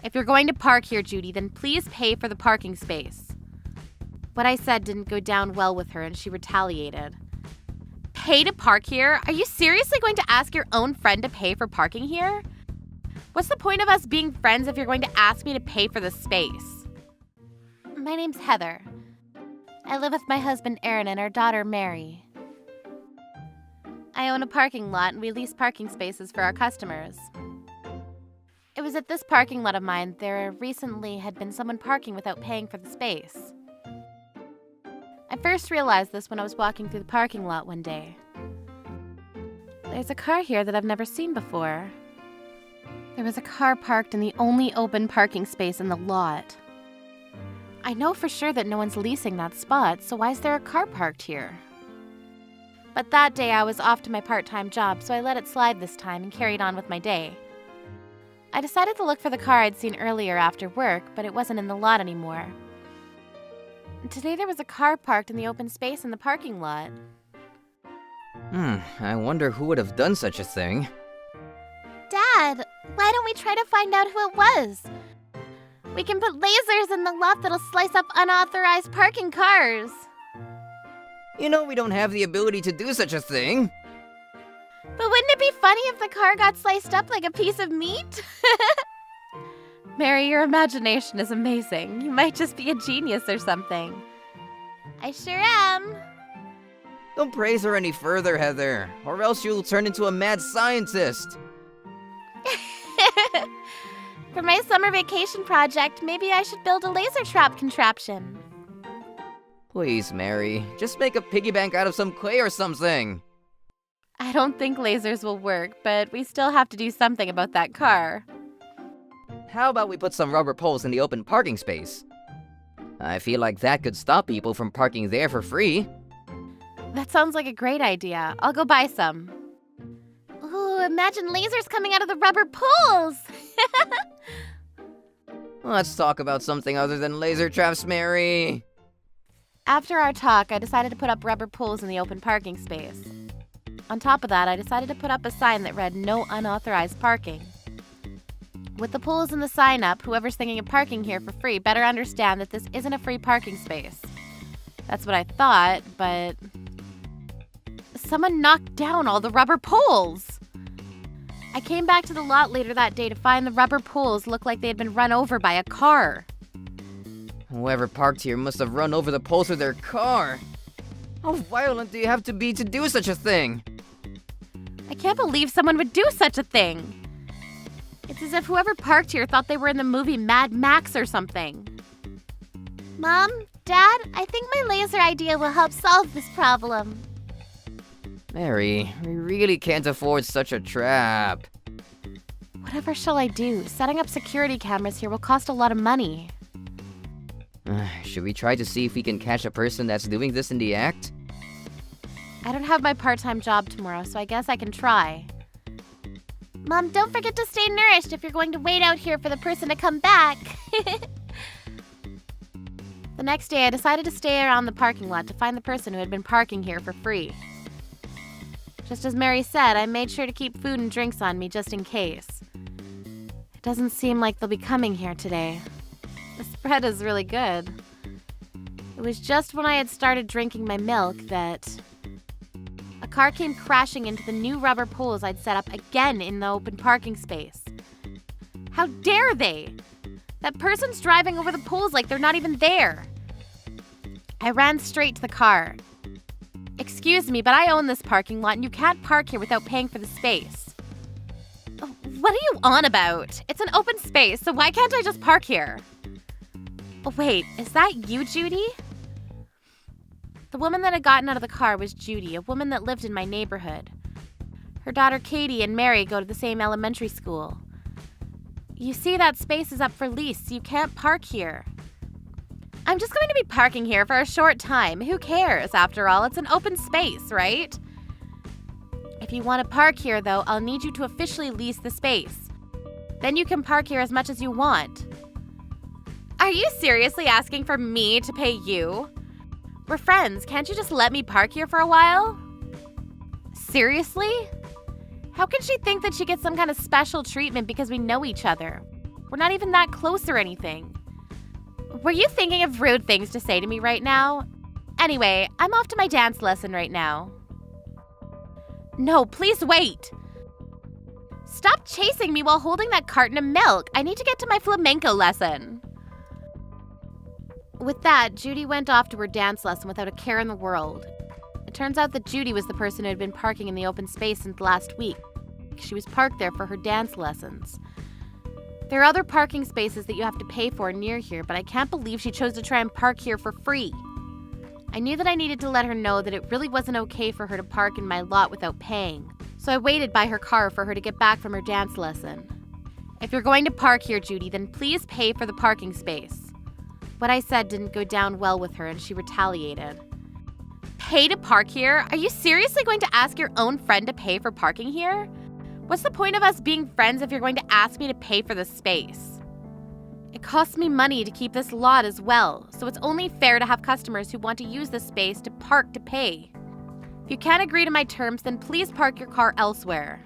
If you're going to park here, Judy, then please pay for the parking space. What I said didn't go down well with her, and she retaliated. Pay to park here? Are you seriously going to ask your own friend to pay for parking here? What's the point of us being friends if you're going to ask me to pay for the space? My name's Heather. I live with my husband Aaron and our daughter Mary. I own a parking lot and we lease parking spaces for our customers. It was at this parking lot of mine there recently had been someone parking without paying for the space. I first realized this when I was walking through the parking lot one day. There's a car here that I've never seen before. There was a car parked in the only open parking space in the lot. I know for sure that no one's leasing that spot, so why is there a car parked here? But that day I was off to my part-time job, so I let it slide this time and carried on with my day. I decided to look for the car I'd seen earlier after work, but it wasn't in the lot anymore. Today there was a car parked in the open space in the parking lot. I wonder who would have done such a thing. Dad, why don't we try to find out who it was? We can put lasers in the lot that'll slice up unauthorized parking cars. You know we don't have the ability to do such a thing. But wouldn't it be funny if the car got sliced up like a piece of meat? Mary, your imagination is amazing. You might just be a genius or something. I sure am. Don't praise her any further, Heather, or else you'll turn into a mad scientist. For my summer vacation project, maybe I should build a laser trap contraption. Please, Mary, just make a piggy bank out of some clay or something. I don't think lasers will work, but we still have to do something about that car. How about we put some rubber poles in the open parking space? I feel like that could stop people from parking there for free. That sounds like a great idea. I'll go buy some. Ooh, imagine lasers coming out of the rubber poles! Let's talk about something other than laser traps, Mary. After our talk, I decided to put up rubber poles in the open parking space. On top of that, I decided to put up a sign that read, "No unauthorized parking." With the poles and the sign up, whoever's thinking of parking here for free better understand that this isn't a free parking space. That's what I thought, but someone knocked down all the rubber poles. I came back to the lot later that day to find the rubber poles looked like they had been run over by a car. Whoever parked here must have run over the poles of their car. How violent do you have to be to do such a thing? I can't believe someone would do such a thing. It's as if whoever parked here thought they were in the movie Mad Max or something. Mom, Dad, I think my laser idea will help solve this problem. Mary, we really can't afford such a trap. Whatever shall I do? Setting up security cameras here will cost a lot of money. Should we try to see if we can catch a person that's doing this in the act? I don't have my part-time job tomorrow, so I guess I can try. Mom, don't forget to stay nourished if you're going to wait out here for the person to come back. The next day, I decided to stay around the parking lot to find the person who had been parking here for free. Just as Mary said, I made sure to keep food and drinks on me just in case. It doesn't seem like they'll be coming here today. The spread is really good. It was just when I had started drinking my milk that a car came crashing into the new rubber poles I'd set up again in the open parking space. How dare they? That person's driving over the poles like they're not even there. I ran straight to the car. Excuse me, but I own this parking lot and you can't park here without paying for the space. What are you on about? It's an open space, so why can't I just park here? Oh, wait, is that you, Judy? The woman that had gotten out of the car was Judy, a woman that lived in my neighborhood. Her daughter Katie and Mary go to the same elementary school. You see, that space is up for lease, so you can't park here. I'm just going to be parking here for a short time. Who cares? After all, it's an open space, right? If you want to park here, though, I'll need you to officially lease the space. Then you can park here as much as you want. Are you seriously asking for me to pay you? We're friends. Can't you just let me park here for a while? Seriously? How can she think that she gets some kind of special treatment because we know each other? We're not even that close or anything. Were you thinking of rude things to say to me right now? Anyway, I'm off to my dance lesson right now. No, please wait. Stop chasing me while holding that carton of milk. I need to get to my flamenco lesson. With that, Judy went off to her dance lesson without a care in the world. It turns out that Judy was the person who had been parking in the open space since last week. She was parked there for her dance lessons. There are other parking spaces that you have to pay for near here, but I can't believe she chose to try and park here for free. I knew that I needed to let her know that it really wasn't okay for her to park in my lot without paying, so I waited by her car for her to get back from her dance lesson. If you're going to park here, Judy, then please pay for the parking space. What I said didn't go down well with her, and she retaliated. Pay to park here? Are you seriously going to ask your own friend to pay for parking here? What's the point of us being friends if you're going to ask me to pay for the space? It costs me money to keep this lot as well, so it's only fair to have customers who want to use this space to park to pay. If you can't agree to my terms, then please park your car elsewhere.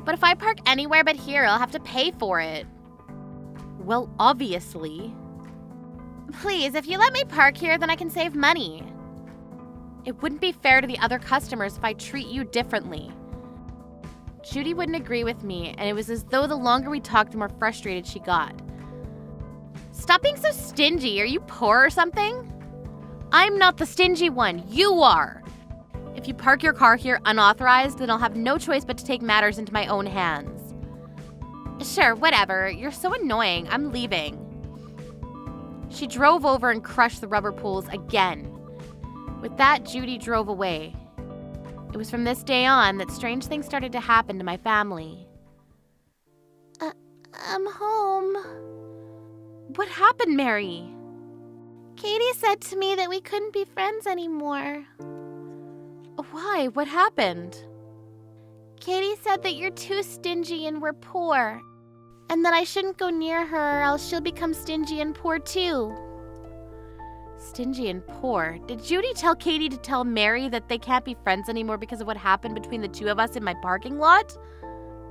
But if I park anywhere but here, I'll have to pay for it. Well, obviously. Please, if you let me park here, then I can save money. It wouldn't be fair to the other customers if I treat you differently. Judy wouldn't agree with me, and it was as though the longer we talked, the more frustrated she got. Stop being so stingy. Are you poor or something? I'm not the stingy one. You are. If you park your car here unauthorized, then I'll have no choice but to take matters into my own hands. Sure, whatever. You're so annoying. I'm leaving. She drove over and crushed the rubber pools again. With that, Judy drove away. It was from this day on that strange things started to happen to my family. I'm home. What happened, Mary? Katie said to me that we couldn't be friends anymore. Why? What happened? Katie said that you're too stingy and we're poor, and that I shouldn't go near her or else she'll become stingy and poor too. Stingy and poor? Did Judy tell Katie to tell Mary that they can't be friends anymore because of what happened between the two of us in my parking lot?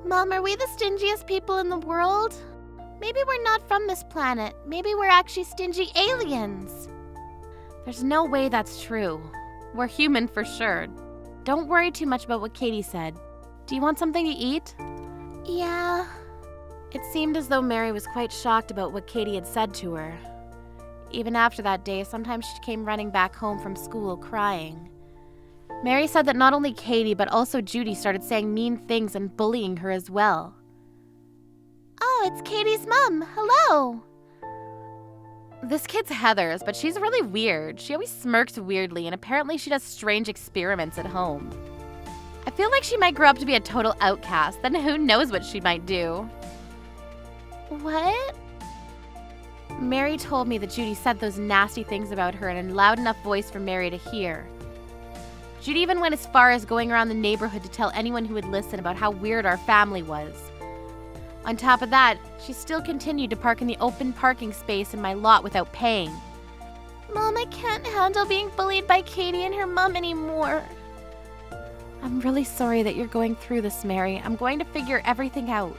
Mom, are we the stingiest people in the world? Maybe we're not from this planet. Maybe we're actually stingy aliens. There's no way that's true. We're human for sure. Don't worry too much about what Katie said. Do you want something to eat? Yeah. It seemed as though Mary was quite shocked about what Katie had said to her. Even after that day, sometimes she came running back home from school crying. Mary said that not only Katie, but also Judy started saying mean things and bullying her as well. Oh, it's Katie's mom. Hello. This kid's Heather's, but she's really weird. She always smirks weirdly, and apparently she does strange experiments at home. I feel like she might grow up to be a total outcast, then who knows what she might do. What? Mary told me that Judy said those nasty things about her in a loud enough voice for Mary to hear. Judy even went as far as going around the neighborhood to tell anyone who would listen about how weird our family was. On top of that, she still continued to park in the open parking space in my lot without paying. Mom, I can't handle being bullied by Katie and her mom anymore. I'm really sorry that you're going through this, Mary. I'm going to figure everything out.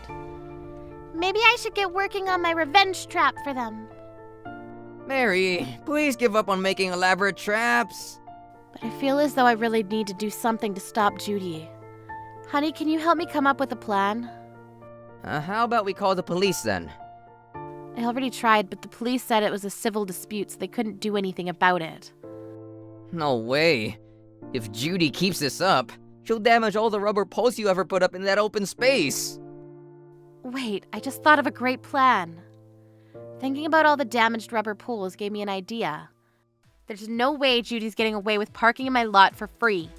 Maybe I should get working on my revenge trap for them. Mary, please give up on making elaborate traps. But I feel as though I really need to do something to stop Judy. Honey, can you help me come up with a plan? How about we call the police then? I already tried, but the police said it was a civil dispute, so they couldn't do anything about it. No way. If Judy keeps this up, she'll damage all the rubber posts you ever put up in that open space. Wait, I just thought of a great plan. Thinking about all the damaged rubber pools gave me an idea. There's no way Judy's getting away with parking in my lot for free.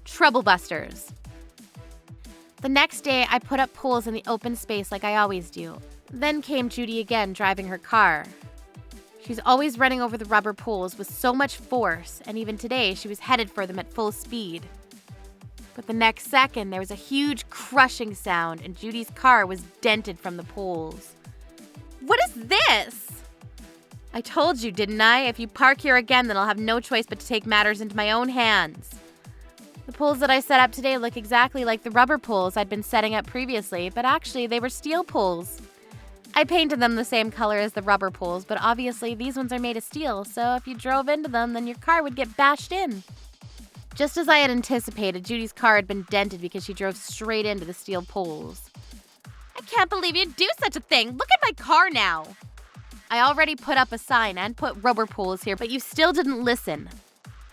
Troublebusters. The next day, I put up pools in the open space like I always do. Then came Judy again, driving her car. She's always running over the rubber pools with so much force, and even today, she was headed for them at full speed. But the next second, there was a huge crushing sound, and Judy's car was dented from the poles. What is this? I told you, didn't I? If you park here again, then I'll have no choice but to take matters into my own hands. The poles that I set up today look exactly like the rubber poles I'd been setting up previously, but actually they were steel poles. I painted them the same color as the rubber poles, but obviously these ones are made of steel, so if you drove into them, then your car would get bashed in. Just as I had anticipated, Judy's car had been dented because she drove straight into the steel poles. I can't believe you'd do such a thing! Look at my car now! I already put up a sign and put rubber poles here, but you still didn't listen.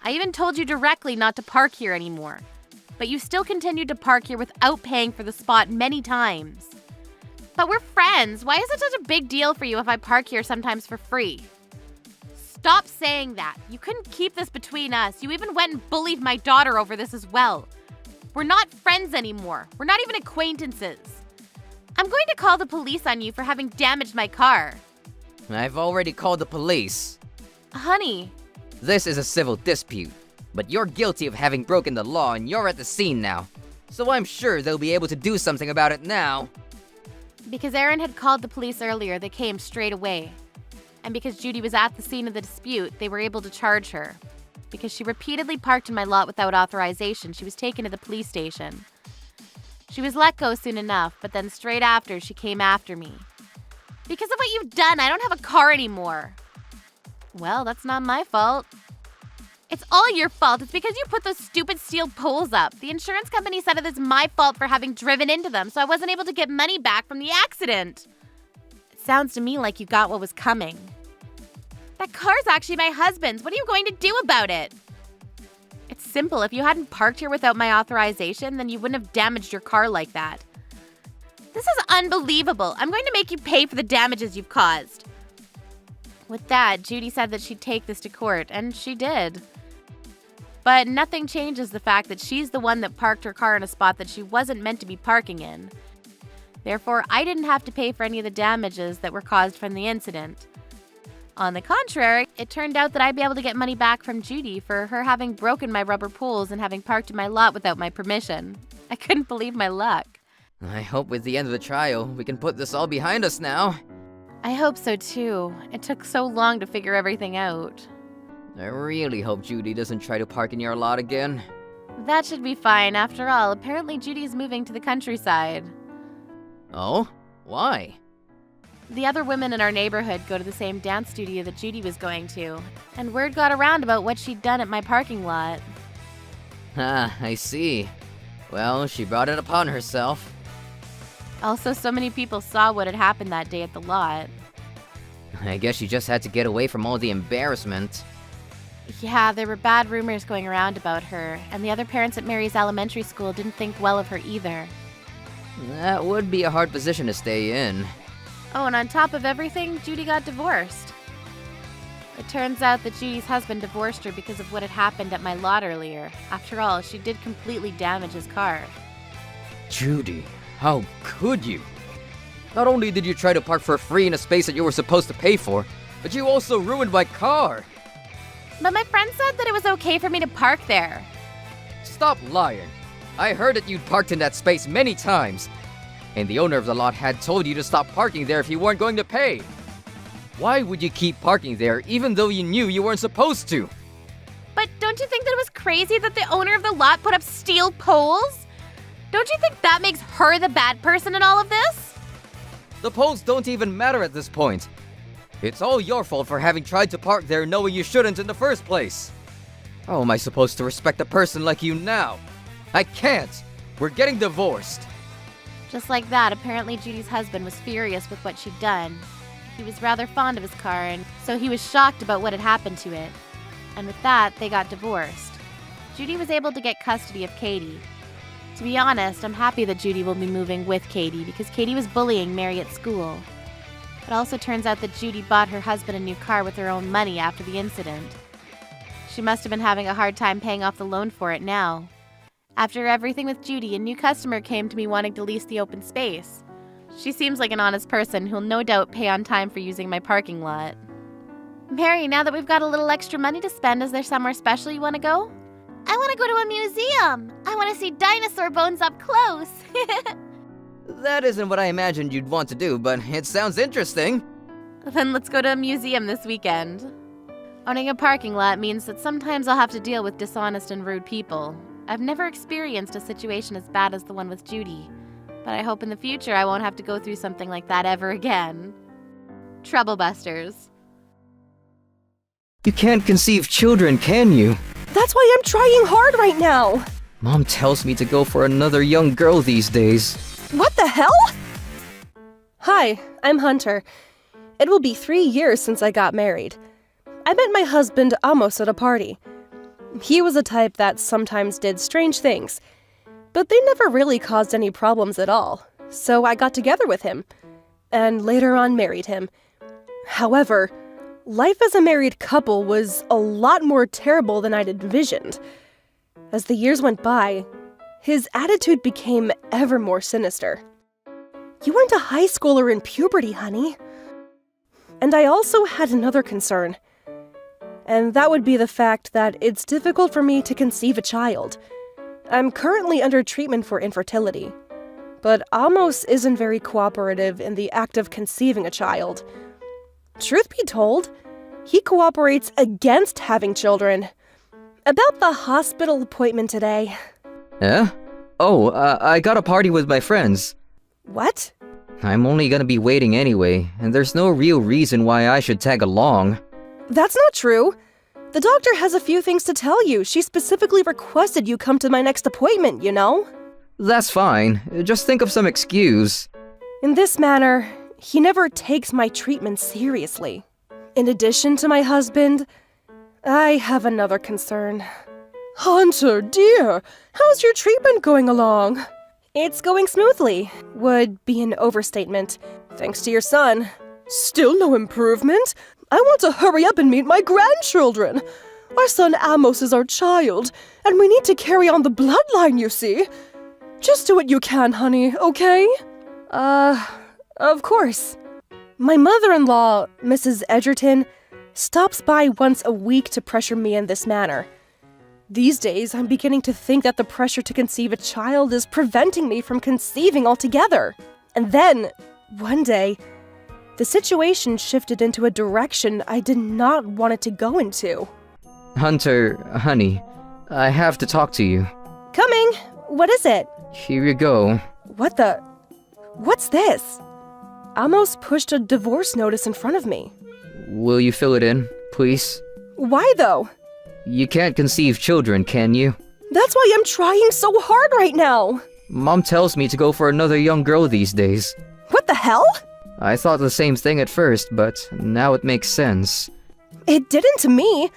I even told you directly not to park here anymore. But you still continued to park here without paying for the spot many times. But we're friends. Why is it such a big deal for you if I park here sometimes for free? Stop saying that. You couldn't keep this between us. You even went and bullied my daughter over this as well. We're not friends anymore. We're not even acquaintances. I'm going to call the police on you for having damaged my car. I've already called the police. Honey. This is a civil dispute, but you're guilty of having broken the law and you're at the scene now. So I'm sure they'll be able to do something about it now. Because Aaron had called the police earlier, they came straight away. And because Judy was at the scene of the dispute, they were able to charge her. Because she repeatedly parked in my lot without authorization, she was taken to the police station. She was let go soon enough, but then straight after, she came after me. Because of what you've done, I don't have a car anymore. Well, that's not my fault. It's all your fault. It's because you put those stupid steel poles up. The insurance company said it is my fault for having driven into them, so I wasn't able to get money back from the accident. It sounds to me like you got what was coming. That car's actually my husband's. What are you going to do about it? It's simple. If you hadn't parked here without my authorization, then you wouldn't have damaged your car like that. This is unbelievable. I'm going to make you pay for the damages you've caused. With that, Judy said that she'd take this to court, and she did. But nothing changes the fact that she's the one that parked her car in a spot that she wasn't meant to be parking in. Therefore, I didn't have to pay for any of the damages that were caused from the incident. On the contrary, it turned out that I'd be able to get money back from Judy for her having broken my rubber poles and having parked in my lot without my permission. I couldn't believe my luck. I hope with the end of the trial, we can put this all behind us now. I hope so too. It took so long to figure everything out. I really hope Judy doesn't try to park in your lot again. That should be fine. After all, apparently Judy's moving to the countryside. Oh? Why? The other women in our neighborhood go to the same dance studio that Judy was going to, and word got around about what she'd done at my parking lot. Ah, I see. Well, she brought it upon herself. Also, so many people saw what had happened that day at the lot. I guess she just had to get away from all the embarrassment. Yeah, there were bad rumors going around about her, and the other parents at Mary's elementary school didn't think well of her either. That would be a hard position to stay in. Oh, and on top of everything, Judy got divorced. It turns out that Judy's husband divorced her because of what had happened at my lot earlier. After all, she did completely damage his car. Judy, how could you? Not only did you try to park for free in a space that you were supposed to pay for, but you also ruined my car. But my friend said that it was okay for me to park there. Stop lying. I heard that you'd parked in that space many times, and the owner of the lot had told you to stop parking there if you weren't going to pay. Why would you keep parking there even though you knew you weren't supposed to? But don't you think that it was crazy that the owner of the lot put up steel poles? Don't you think that makes her the bad person in all of this? The poles don't even matter at this point. It's all your fault for having tried to park there knowing you shouldn't in the first place. How am I supposed to respect a person like you now? I can't. We're getting divorced. Just like that, apparently Judy's husband was furious with what she'd done. He was rather fond of his car, and so he was shocked about what had happened to it. And with that, they got divorced. Judy was able to get custody of Katie. To be honest, I'm happy that Judy will be moving with Katie because Katie was bullying Mary at school. It also turns out that Judy bought her husband a new car with her own money after the incident. She must have been having a hard time paying off the loan for it now. After everything with Judy, a new customer came to me wanting to lease the open space. She seems like an honest person who'll no doubt pay on time for using my parking lot. Mary, now that we've got a little extra money to spend, is there somewhere special you want to go? I want to go to a museum. I want to see dinosaur bones up close. That isn't what I imagined you'd want to do, but it sounds interesting. Then let's go to a museum this weekend. Owning a parking lot means that sometimes I'll have to deal with dishonest and rude people. I've never experienced a situation as bad as the one with Judy, But I hope in the future I won't have to go through something like that ever again. Troublebusters. You can't conceive children, can you? That's why I'm trying hard right now. Mom tells me to go for another young girl these days. What the hell? Hi, I'm Hunter. It will be 3 years since I got married. I met my husband Amos at a party. He was a type that sometimes did strange things, but they never really caused any problems at all, so I got together with him, and later on married him. However, life as a married couple was a lot more terrible than I'd envisioned. As the years went by, his attitude became ever more sinister. You weren't a high schooler in puberty, honey. And I also had another concern. And that would be the fact that it's difficult for me to conceive a child. I'm currently under treatment for infertility. But Amos isn't very cooperative in the act of conceiving a child. Truth be told, he cooperates against having children. About the hospital appointment today. Eh? Oh, I got a party with my friends. What? I'm only gonna be waiting anyway, and there's no real reason why I should tag along. That's not true. The doctor has a few things to tell you. She specifically requested you come to my next appointment, you know? That's fine. Just think of some excuse. In this manner, he never takes my treatment seriously. In addition to my husband, I have another concern. Hunter, dear, how's your treatment going along? It's going smoothly, would be an overstatement, thanks to your son. Still no improvement? I want to hurry up and meet my grandchildren. Our son Amos is our child, and we need to carry on the bloodline, you see. Just do what you can, honey, okay? Of course. My mother-in-law, Mrs. Edgerton, stops by once a week to pressure me in this manner. These days, I'm beginning to think that the pressure to conceive a child is preventing me from conceiving altogether. And then, one day, the situation shifted into a direction I did not want it to go into. Hunter, honey, I have to talk to you. Coming! What is it? Here you go. What's this? Amos pushed a divorce notice in front of me. Will you fill it in, please? Why though? You can't conceive children, can you? That's why I'm trying so hard right now! Mom tells me to go for another young girl these days. What the hell? I thought the same thing at first, but now it makes sense. It didn't to me,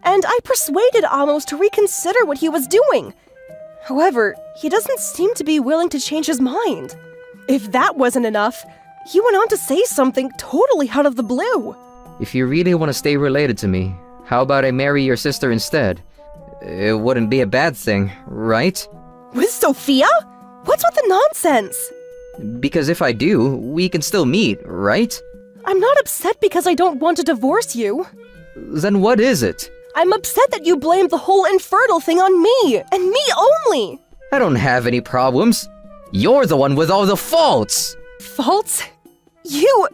and I persuaded Amos to reconsider what he was doing. However, he doesn't seem to be willing to change his mind. If that wasn't enough, he went on to say something totally out of the blue. If you really want to stay related to me, how about I marry your sister instead? It wouldn't be a bad thing, right? With Sophia? What's with the nonsense? Because if I do, we can still meet, right? I'm not upset because I don't want to divorce you. Then what is it? I'm upset that you blamed the whole infertile thing on me, and me only! I don't have any problems. You're the one with all the faults! Faults? You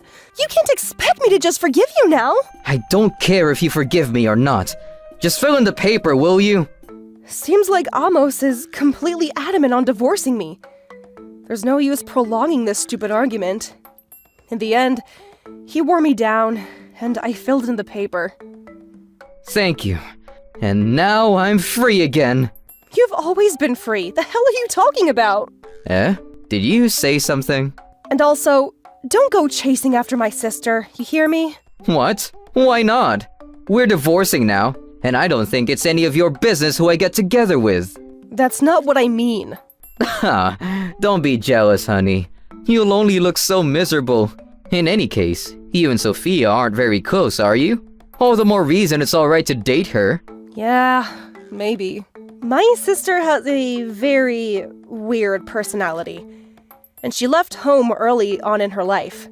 can't expect me to just forgive you now! I don't care if you forgive me or not. Just fill in the paper, will you? Seems like Amos is completely adamant on divorcing me. There's no use prolonging this stupid argument. In the end, he wore me down, and I filled in the paper. Thank you. And now I'm free again. You've always been free. The hell are you talking about? Eh? Did you say something? And also, don't go chasing after my sister, you hear me? What? Why not? We're divorcing now, and I don't think it's any of your business who I get together with. That's not what I mean. Ha! Don't be jealous, honey. You'll only look so miserable. In any case, you and Sophia aren't very close, are you? All the more reason it's alright to date her. Yeah, maybe. My sister has a very weird personality, and she left home early on in her life.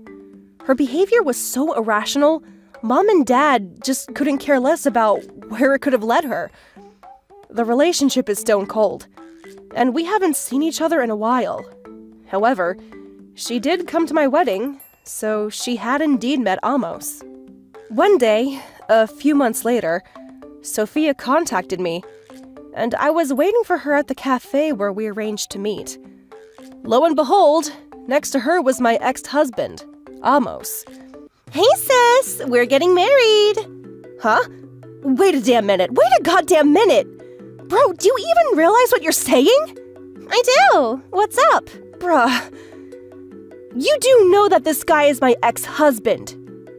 Her behavior was so irrational, Mom and Dad just couldn't care less about where it could have led her. The relationship is stone cold, and we haven't seen each other in a while. However, she did come to my wedding, so she had indeed met Amos. One day, a few months later, Sophia contacted me, and I was waiting for her at the cafe where we arranged to meet. Lo and behold, next to her was my ex-husband, Amos. Hey sis, we're getting married. Huh? Wait a damn minute. Wait a goddamn minute. Bro, do you even realize what you're saying? I do. What's up? Bruh. You do know that this guy is my ex-husband.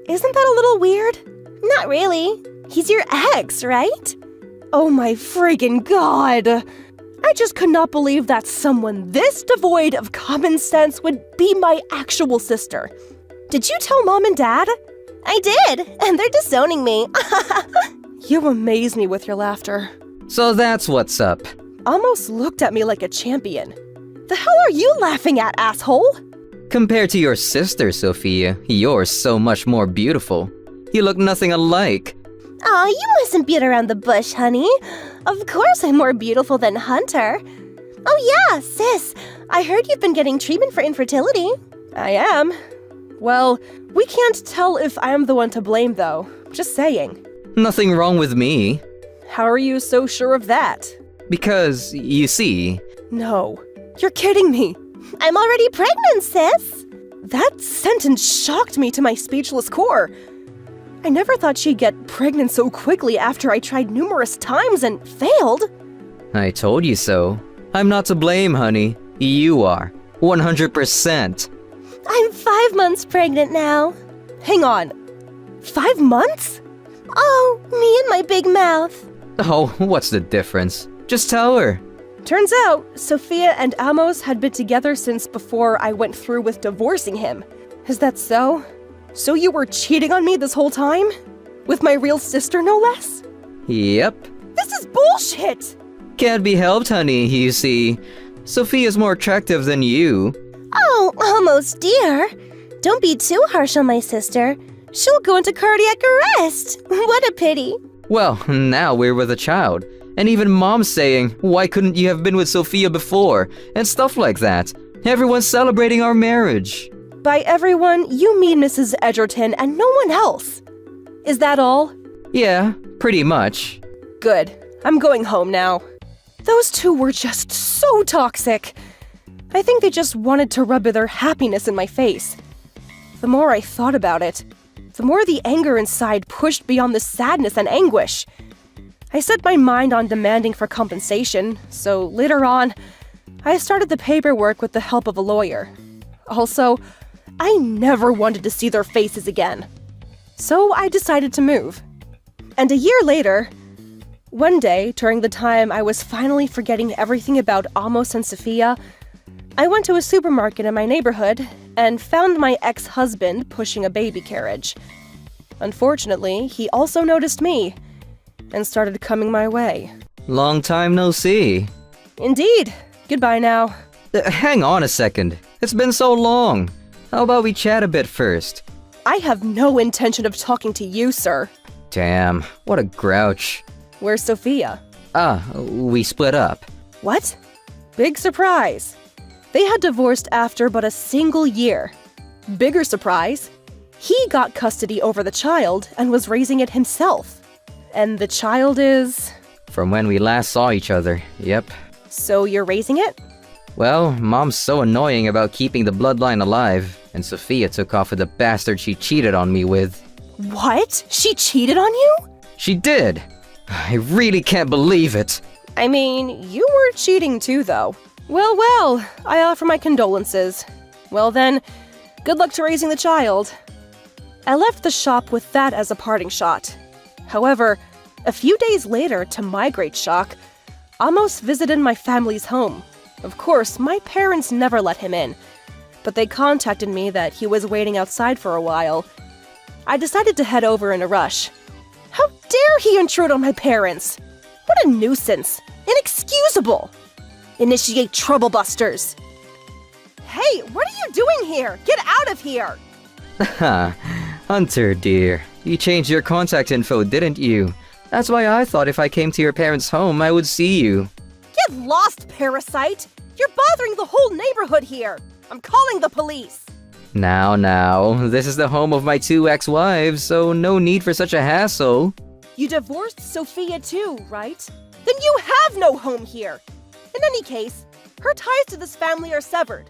Isn't that a little weird? Not really. He's your ex, right? Oh my friggin' god. I just could not believe that someone this devoid of common sense would be my actual sister. Did you tell Mom and Dad? I did, and they're disowning me. You amaze me with your laughter. So that's what's up. Almost looked at me like a champion. The hell are you laughing at, asshole? Compared to your sister, Sophia, you're so much more beautiful. You look nothing alike. Aw, you mustn't beat around the bush, honey. Of course I'm more beautiful than Hunter. Oh yeah, sis, I heard you've been getting treatment for infertility. I am. Well, we can't tell if I'm the one to blame, though. Just saying. Nothing wrong with me. How are you so sure of that? Because, you see... No. You're kidding me. I'm already pregnant, sis. That sentence shocked me to my speechless core. I never thought she'd get pregnant so quickly after I tried numerous times and failed. I told you so. I'm not to blame, honey. You are. 100%. I'm 5 months pregnant now. Hang on. 5 months? Oh, me and my big mouth. Oh, what's the difference? Just tell her. Turns out, Sophia and Amos had been together since before I went through with divorcing him. Is that so? So you were cheating on me this whole time? With my real sister, no less? Yep. This is bullshit! Can't be helped, honey, you see. Sophia's more attractive than you. Oh, almost, dear. Don't be too harsh on my sister. She'll go into cardiac arrest. What a pity. Well, now we're with a child. And even Mom's saying, why couldn't you have been with Sophia before? And stuff like that. Everyone's celebrating our marriage. By everyone, you mean Mrs. Edgerton and no one else. Is that all? Yeah, pretty much. Good. I'm going home now. Those two were just so toxic. I think they just wanted to rub their happiness in my face. The more I thought about it, the more the anger inside pushed beyond the sadness and anguish. I set my mind on demanding for compensation, so later on, I started the paperwork with the help of a lawyer. Also, I never wanted to see their faces again. So I decided to move. And a year later, one day, during the time I was finally forgetting everything about Amos and Sophia, I went to a supermarket in my neighborhood and found my ex-husband pushing a baby carriage. Unfortunately, he also noticed me and started coming my way. Long time no see. Indeed. Goodbye now. Hang on a second. It's been so long. How about we chat a bit first? I have no intention of talking to you, sir. Damn, what a grouch. Where's Sophia? We split up. What? Big surprise. They had divorced after but a single year. Bigger surprise. He got custody over the child and was raising it himself. And the child is... From when we last saw each other, yep. So you're raising it? Well, Mom's so annoying about keeping the bloodline alive, and Sophia took off with the bastard she cheated on me with. What? She cheated on you? She did! I really can't believe it. I mean, you were cheating too, though. Well, I offer my condolences. Well then, good luck to raising the child. I left the shop with that as a parting shot. However, a few days later, to my great shock, Amos visited my family's home. Of course, my parents never let him in, but they contacted me that he was waiting outside for a while. I decided to head over in a rush. How dare he intrude on my parents? What a nuisance! Inexcusable! Initiate trouble busters! Hey, what are you doing here? Get out of here! Haha, Hunter dear, you changed your contact info, didn't you? That's why I thought if I came to your parents' home, I would see you. Get lost, parasite! You're bothering the whole neighborhood here! I'm calling the police! Now, this is the home of my 2 ex-wives, so no need for such a hassle. You divorced Sophia too, right? Then you have no home here! In any case, Her ties to this family are severed.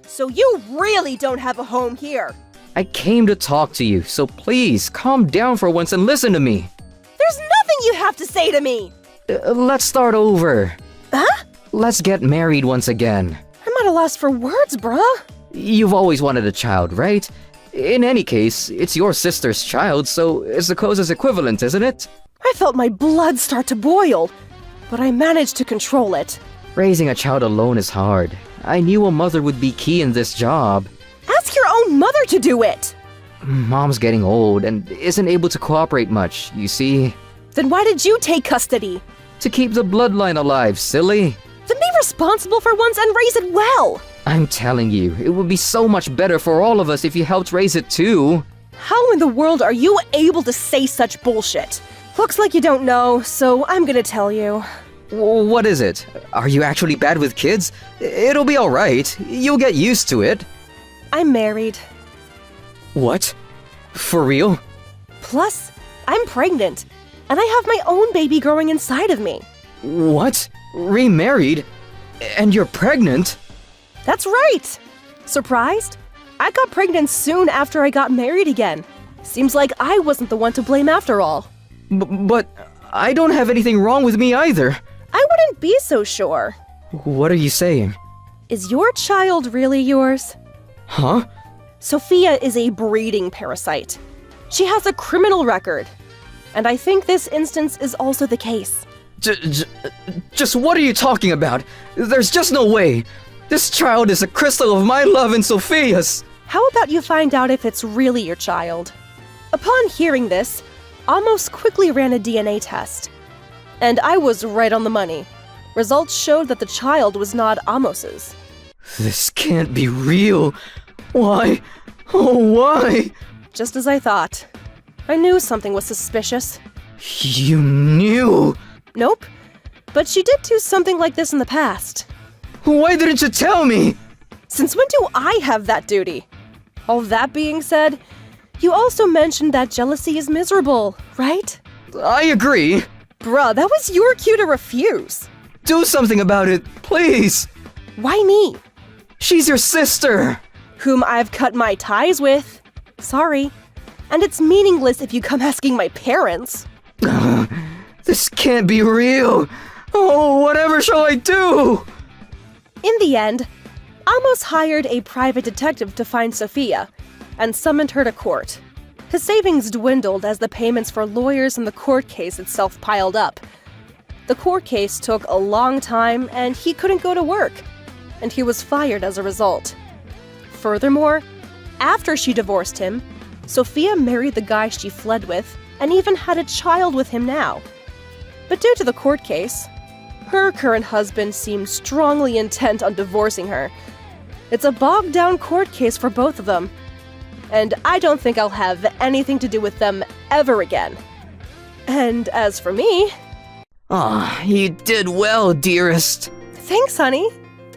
So you really don't have a home here. I came to talk to you, so please calm down for once and listen to me. There's nothing you have to say to me. Let's start over. Huh? Let's get married once again. I'm at a loss for words, bruh. You've always wanted a child, right? In any case, it's your sister's child, so it's the closest equivalent, isn't it? I felt my blood start to boil, but I managed to control it. Raising a child alone is hard. I knew a mother would be key in this job. Ask your own mother to do it. Mom's getting old and isn't able to cooperate much, you see. Then why did you take custody? To keep the bloodline alive, silly. Then be responsible for once and raise it well. I'm telling you, it would be so much better for all of us if you helped raise it too. How in the world are you able to say such bullshit? Looks like you don't know, so I'm gonna tell you. What is it? Are you actually bad with kids? It'll be alright. You'll get used to it. I'm married. What? For real? Plus, I'm pregnant, and I have my own baby growing inside of me. What? Remarried? And you're pregnant? That's right! Surprised? I got pregnant soon after I got married again. Seems like I wasn't the one to blame after all. But I don't have anything wrong with me either. I wouldn't be so sure. What are you saying? Is your child really yours? Huh? Sophia is a breeding parasite. She has a criminal record. And I think this instance is also the case. Just what are you talking about? There's just no way. This child is a crystal of my love and Sophia's. How about you find out if it's really your child? Upon hearing this, Amos quickly ran a DNA test. And I was right on the money. Results showed that the child was not Amos's. This can't be real. Why? Oh, why? Just as I thought. I knew something was suspicious. You knew? Nope. But she did do something like this in the past. Why didn't you tell me? Since when do I have that duty? All that being said, you also mentioned that jealousy is miserable, right? I agree. Bruh, that was your cue to refuse. Do something about it, please. Why me? She's your sister. Whom I've cut my ties with. Sorry. And it's meaningless if you come asking my parents. This can't be real. Oh, whatever shall I do? In the end, Amos hired a private detective to find Sophia and summoned her to court. His savings dwindled as the payments for lawyers and the court case itself piled up. The court case took a long time and he couldn't go to work, and he was fired as a result. Furthermore, after she divorced him, Sophia married the guy she fled with and even had a child with him now. But due to the court case, her current husband seemed strongly intent on divorcing her. It's a bogged-down court case for both of them. And I don't think I'll have anything to do with them ever again. And as for me... You did well, dearest. Thanks, honey.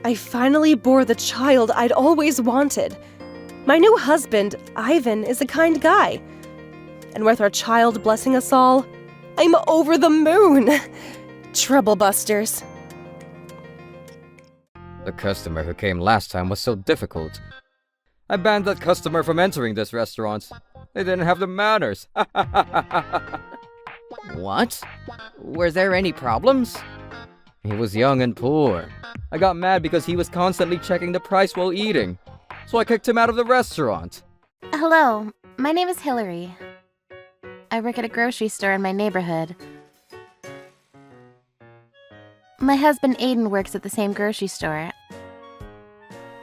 I finally bore the child I'd always wanted. My new husband, Ivan, is a kind guy. And with our child blessing us all, I'm over the moon. Trouble busters. The customer who came last time was so difficult. I banned that customer from entering this restaurant. They didn't have the manners. What? Were there any problems? He was young and poor. I got mad because he was constantly checking the price while eating. So I kicked him out of the restaurant. Hello, my name is Hillary. I work at a grocery store in my neighborhood. My husband Aiden works at the same grocery store.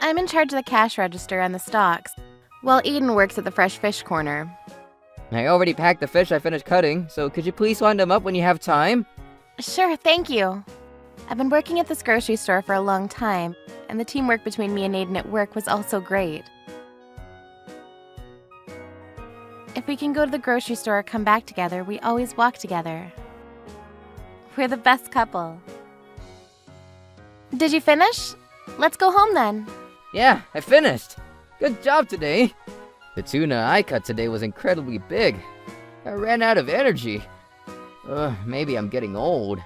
I'm in charge of the cash register and the stocks, while Aiden works at the fresh fish corner. I already packed the fish I finished cutting, so could you please wind them up when you have time? Sure, thank you. I've been working at this grocery store for a long time, and the teamwork between me and Aiden at work was also great. If we can go to the grocery store or come back together, we always walk together. We're the best couple. Did you finish? Let's go home then. Yeah, I finished. Good job today. The tuna I cut today was incredibly big. I ran out of energy. Maybe I'm getting old.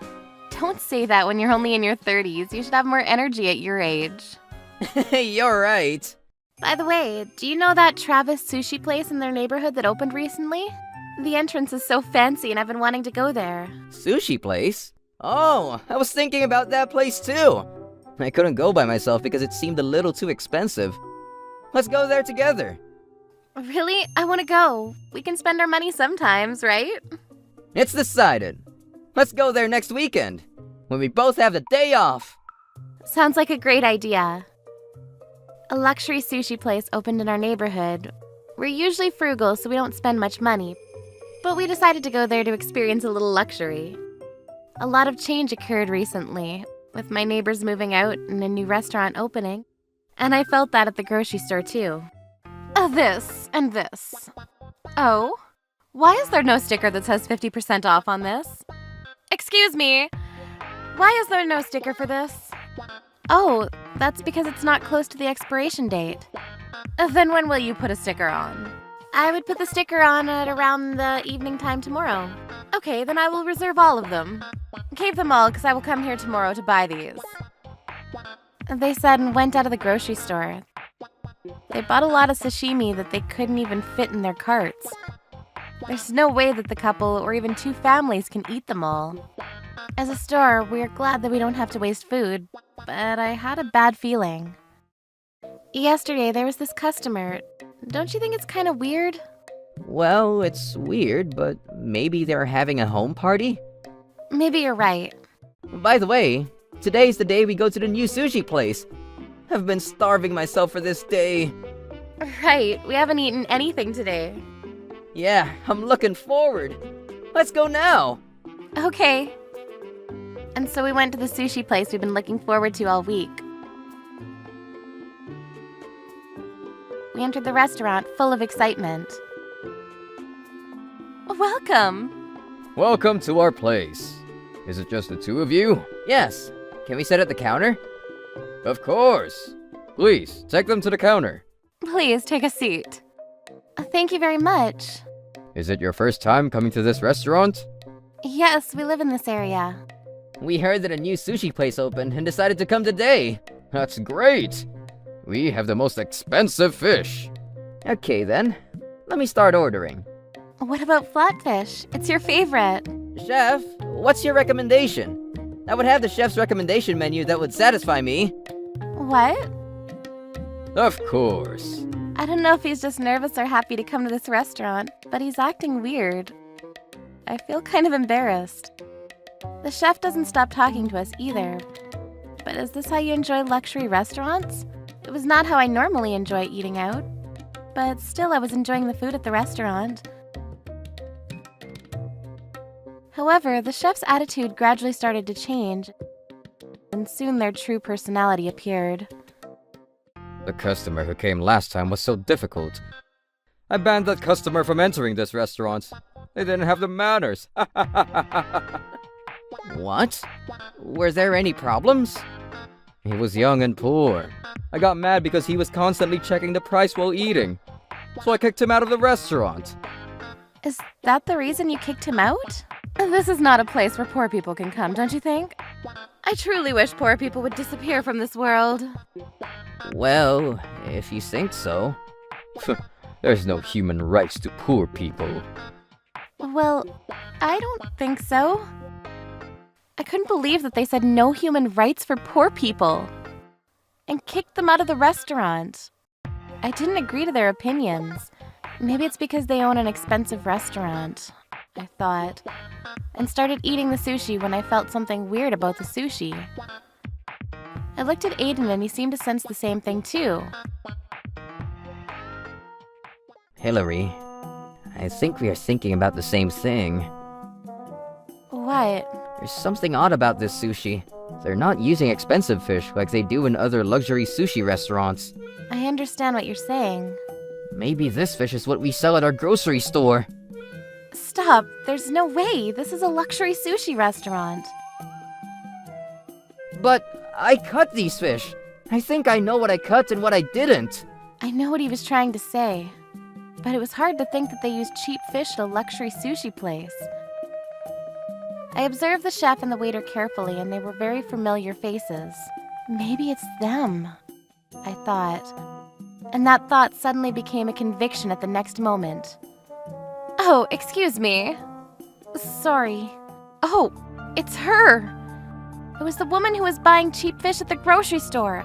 Don't say that when you're only in your 30s. You should have more energy at your age. You're right. By the way, do you know that Travis sushi place in their neighborhood that opened recently? The entrance is so fancy and I've been wanting to go there. Sushi place? Oh, I was thinking about that place too. I couldn't go by myself because it seemed a little too expensive. Let's go there together. Really? I want to go. We can spend our money sometimes, right? It's decided. Let's go there next weekend, when we both have the day off. Sounds like a great idea. A luxury sushi place opened in our neighborhood. We're usually frugal, so we don't spend much money. But we decided to go there to experience a little luxury. A lot of change occurred recently, with my neighbors moving out and a new restaurant opening. And I felt that at the grocery store too. This and this. Oh? Why is there no sticker that says 50% off on this? Excuse me. Why is there no sticker for this? Oh, that's because it's not close to the expiration date. Then when will you put a sticker on? I would put the sticker on at around the evening time tomorrow. Okay, then I will reserve all of them. Keep them all, because I will come here tomorrow to buy these. They said and went out of the grocery store. They bought a lot of sashimi that they couldn't even fit in their carts. There's no way that the couple or even two families can eat them all. As a store, we're glad that we don't have to waste food, but I had a bad feeling. Yesterday, there was this customer. Don't you think it's kind of weird? Well, it's weird, but maybe they're having a home party? Maybe you're right. By the way, today's the day we go to the new sushi place. I've been starving myself for this day. Right, we haven't eaten anything today. Yeah, I'm looking forward. Let's go now. Okay. And so we went to the sushi place we've been looking forward to all week. We entered the restaurant full of excitement. Welcome! Welcome to our place. Is it just the two of you? Yes. Can we sit at the counter? Of course. Please, take them to the counter. Please take a seat. Thank you very much. Is it your first time coming to this restaurant? Yes, we live in this area. We heard that a new sushi place opened and decided to come today. That's great. We have the most expensive fish. Okay then, let me start ordering. What about flatfish? It's your favorite. Chef, what's your recommendation? I would have the chef's recommendation menu that would satisfy me. What? Of course. I don't know if he's just nervous or happy to come to this restaurant, but he's acting weird. I feel kind of embarrassed. The chef doesn't stop talking to us either. But is this how you enjoy luxury restaurants? It was not how I normally enjoy eating out. But still, I was enjoying the food at the restaurant. However, the chef's attitude gradually started to change, and soon their true personality appeared. The customer who came last time was so difficult. I banned that customer from entering this restaurant. They didn't have the manners. What? Were there any problems? He was young and poor. I got mad because he was constantly checking the price while eating. So I kicked him out of the restaurant. Is that the reason you kicked him out? This is not a place where poor people can come, don't you think? I truly wish poor people would disappear from this world. Well, if you think so. There's no human rights to poor people. Well, I don't think so. I couldn't believe that they said no human rights for poor people and kicked them out of the restaurant. I didn't agree to their opinions. Maybe it's because they own an expensive restaurant, I thought, and started eating the sushi when I felt something weird about the sushi. I looked at Aiden and he seemed to sense the same thing too. Hillary, I think we are thinking about the same thing. What? There's something odd about this sushi. They're not using expensive fish like they do in other luxury sushi restaurants. I understand what you're saying. Maybe this fish is what we sell at our grocery store. Stop! There's no way! This is a luxury sushi restaurant. But I cut these fish. I think I know what I cut and what I didn't. I know what he was trying to say, but it was hard to think that they used cheap fish at a luxury sushi place. I observed the chef and the waiter carefully, and they were very familiar faces. Maybe it's them, I thought. And that thought suddenly became a conviction at the next moment. Oh, excuse me. Sorry. Oh, it's her. It was the woman who was buying cheap fish at the grocery store.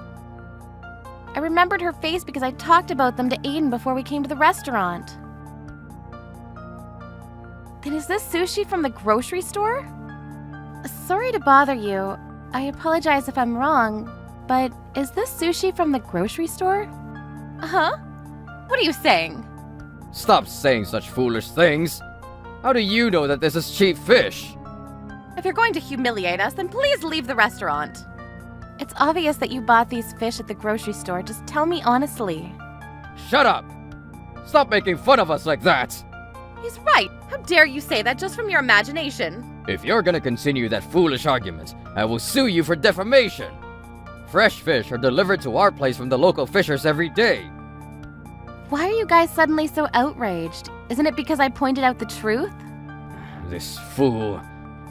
I remembered her face because I talked about them to Aiden before we came to the restaurant. Then is this sushi from the grocery store? Sorry to bother you. I apologize if I'm wrong, but is this sushi from the grocery store? Huh? What are you saying? Stop saying such foolish things. How do you know that this is cheap fish? If you're going to humiliate us, then please leave the restaurant. It's obvious that you bought these fish at the grocery store. Just tell me honestly. Shut up! Stop making fun of us like that! He's right. How dare you say that just from your imagination? If you're gonna continue that foolish argument, I will sue you for defamation. Fresh fish are delivered to our place from the local fishers every day. Why are you guys suddenly so outraged? Isn't it because I pointed out the truth? This fool.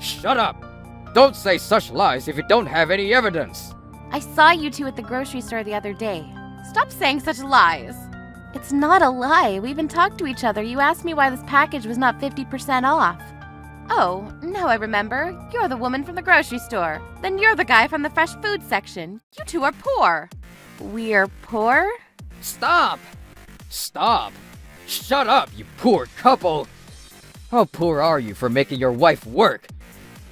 Shut up! Don't say such lies if you don't have any evidence. I saw you two at the grocery store the other day. Stop saying such lies. It's not a lie. We even talked to each other. You asked me why this package was not 50% off. Oh, now I remember. You're the woman from the grocery store. Then you're the guy from the fresh food section. You two are poor. We're poor? Stop! Stop! Shut up, you poor couple! How poor are you for making your wife work?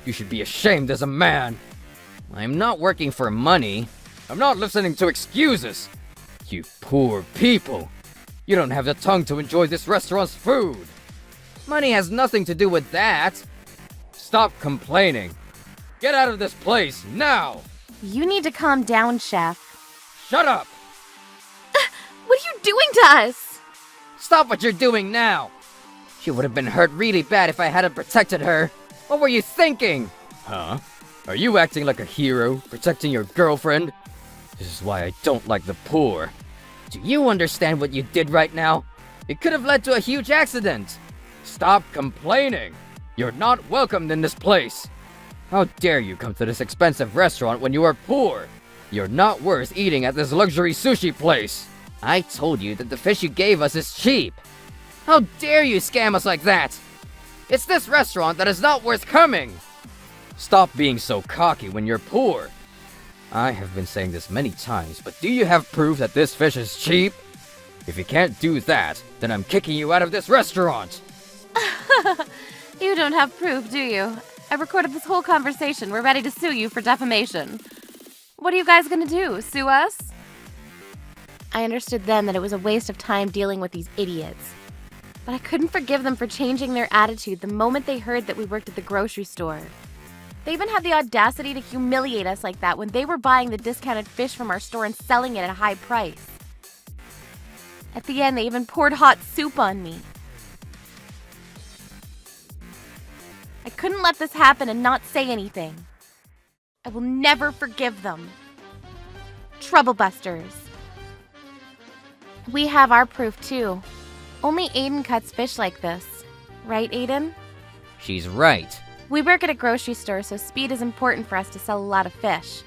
You should be ashamed as a man. I'm not working for money. I'm not listening to excuses. You poor people. You don't have the tongue to enjoy this restaurant's food. Money has nothing to do with that. Stop complaining. Get out of this place, now! You need to calm down, Chef. Shut up! What are you doing to us? Stop what you're doing now! She would have been hurt really bad if I hadn't protected her. What were you thinking? Huh? Are you acting like a hero, protecting your girlfriend? This is why I don't like the poor. Do you understand what you did right now? It could have led to a huge accident. Stop complaining. You're not welcomed in this place. How dare you come to this expensive restaurant when you are poor? You're not worth eating at this luxury sushi place. I told you that the fish you gave us is cheap. How dare you scam us like that? It's this restaurant that is not worth coming. Stop being so cocky when you're poor. I have been saying this many times, but do you have proof that this fish is cheap? If you can't do that, then I'm kicking you out of this restaurant. You don't have proof, do you? I recorded this whole conversation. We're ready to sue you for defamation. What are you guys gonna do? Sue us? I understood then that it was a waste of time dealing with these idiots. But I couldn't forgive them for changing their attitude the moment they heard that we worked at the grocery store. They even had the audacity to humiliate us like that when they were buying the discounted fish from our store and selling it at a high price. At the end, they even poured hot soup on me. I couldn't let this happen and not say anything. I will never forgive them. Troublebusters. We have our proof too. Only Aiden cuts fish like this. Right, Aiden? She's right. We work at a grocery store, so speed is important for us to sell a lot of fish.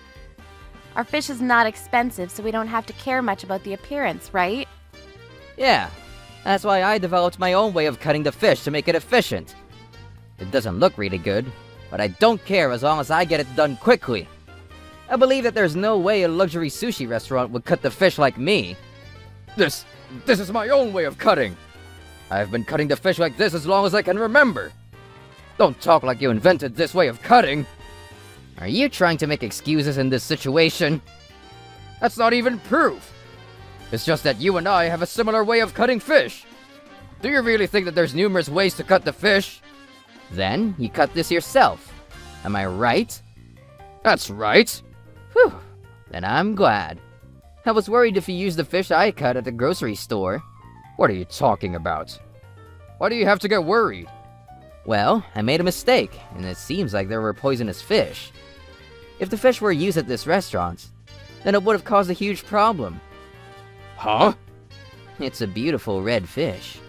Our fish is not expensive, so we don't have to care much about the appearance, right? Yeah, that's why I developed my own way of cutting the fish to make it efficient. It doesn't look really good, but I don't care as long as I get it done quickly. I believe that there's no way a luxury sushi restaurant would cut the fish like me. This is my own way of cutting. I've been cutting the fish like this as long as I can remember. Don't talk like you invented this way of cutting. Are you trying to make excuses in this situation? That's not even proof. It's just that you and I have a similar way of cutting fish. Do you really think that there's numerous ways to cut the fish? Then you cut this yourself. Am I right? That's right. Whew. Then I'm glad. I was worried if you used the fish I cut at the grocery store. What are you talking about? Why do you have to get worried? Well, I made a mistake, and it seems like there were poisonous fish. If the fish were used at this restaurant, then it would have caused a huge problem. Huh? It's a beautiful red fish.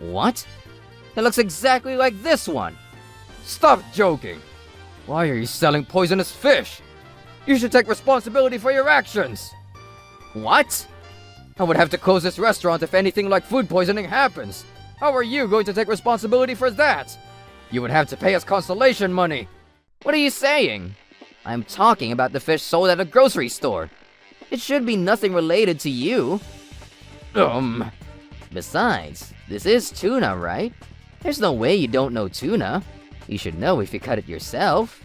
What? It looks exactly like this one! Stop joking! Why are you selling poisonous fish? You should take responsibility for your actions! What? I would have to close this restaurant if anything like food poisoning happens. How are you going to take responsibility for that? You would have to pay us consolation money. What are you saying? I'm talking about the fish sold at a grocery store. It should be nothing related to you. Besides, this is tuna, right? There's no way you don't know tuna. You should know if you cut it yourself.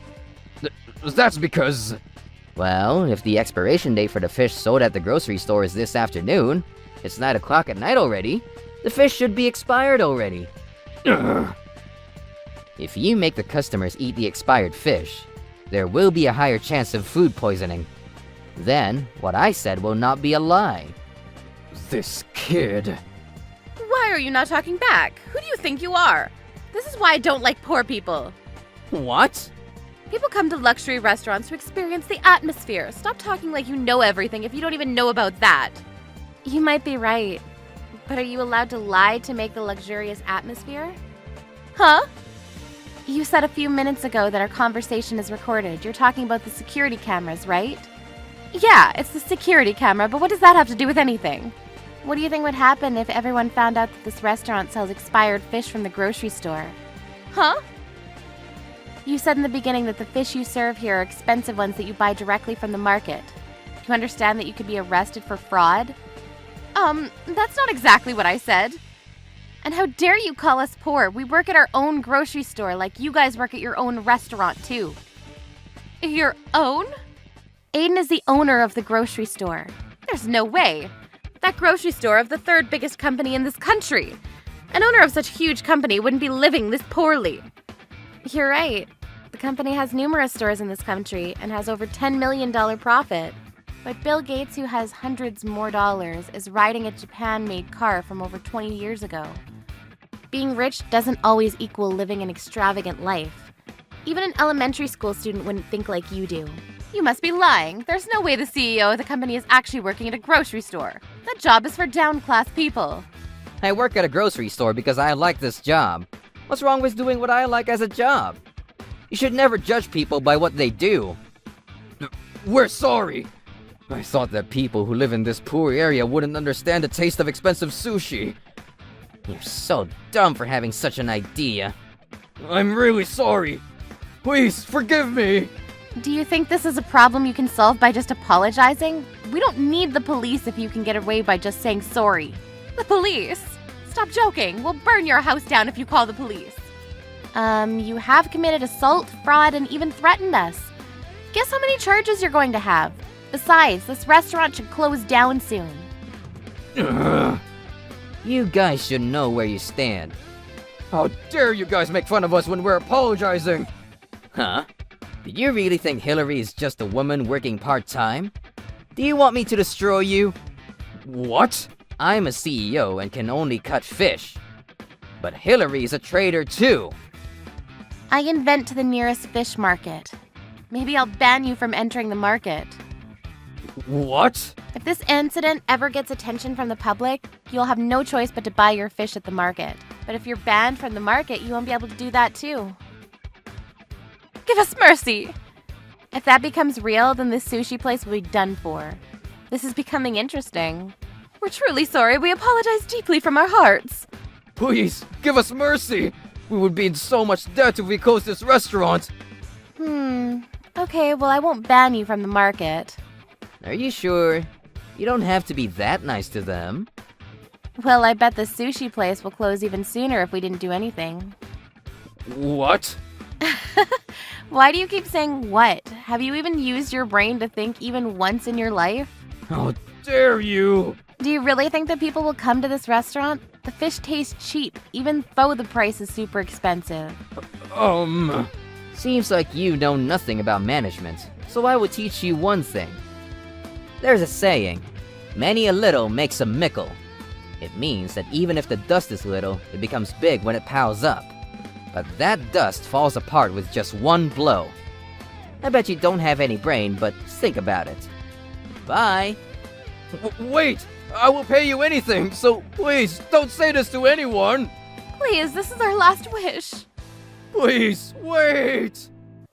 That's because... Well, if the expiration date for the fish sold at the grocery store is this afternoon, it's 9 o'clock at night already, the fish should be expired already. If you make the customers eat the expired fish, there will be a higher chance of food poisoning. Then, what I said will not be a lie. This kid... Why are you not talking back? Who do you think you are? This is why I don't like poor people. What? People come to luxury restaurants to experience the atmosphere. Stop talking like you know everything if you don't even know about that. You might be right, but are you allowed to lie to make the luxurious atmosphere? Huh? You said a few minutes ago that our conversation is recorded. You're talking about the security cameras, right? Yeah, it's the security camera, but what does that have to do with anything? What do you think would happen if everyone found out that this restaurant sells expired fish from the grocery store? Huh? You said in the beginning that the fish you serve here are expensive ones that you buy directly from the market. Do you understand that you could be arrested for fraud? That's not exactly what I said. And how dare you call us poor? We work at our own grocery store like you guys work at your own restaurant too. Your own? Aiden is the owner of the grocery store. There's no way. That grocery store of the third biggest company in this country. An owner of such a huge company wouldn't be living this poorly. You're right. The company has numerous stores in this country and has over $10 million profit. But Bill Gates, who has hundreds more dollars, is riding a Japan-made car from over 20 years ago. Being rich doesn't always equal living an extravagant life. Even an elementary school student wouldn't think like you do. You must be lying. There's no way the CEO of the company is actually working at a grocery store. That job is for down-class people. I work at a grocery store because I like this job. What's wrong with doing what I like as a job? You should never judge people by what they do. We're sorry. I thought that people who live in this poor area wouldn't understand the taste of expensive sushi. You're so dumb for having such an idea. I'm really sorry. Please, forgive me. Do you think this is a problem you can solve by just apologizing? We don't need the police if you can get away by just saying sorry. The police? Stop joking. We'll burn your house down if you call the police. You have committed assault, fraud, and even threatened us. Guess how many charges you're going to have? Besides, this restaurant should close down soon. You guys should know where you stand. How dare you guys make fun of us when we're apologizing? Huh? Did you really think Hillary is just a woman working part-time? Do you want me to destroy you? What? I'm a CEO and can only cut fish. But Hillary's a trader too. I invent to the nearest fish market. Maybe I'll ban you from entering the market. What? If this incident ever gets attention from the public, you'll have no choice but to buy your fish at the market. But if you're banned from the market, you won't be able to do that too. Give us mercy! If that becomes real, then this sushi place will be done for. This is becoming interesting. We're truly sorry. We apologize deeply from our hearts. Please, give us mercy! We would be in so much debt if we closed this restaurant. Okay, well, I won't ban you from the market. Are you sure? You don't have to be that nice to them. Well, I bet the sushi place will close even sooner if we didn't do anything. What? Why do you keep saying what? Have you even used your brain to think even once in your life? How dare you! Do you really think that people will come to this restaurant? The fish tastes cheap, even though the price is super expensive. Seems like you know nothing about management, so I will teach you one thing. There's a saying, many a little makes a mickle. It means that even if the dust is little, it becomes big when it piles up. But that dust falls apart with just one blow. I bet you don't have any brain, but think about it. Bye! Wait! I will pay you anything, so please, don't say this to anyone! Please, this is our last wish. Please, wait!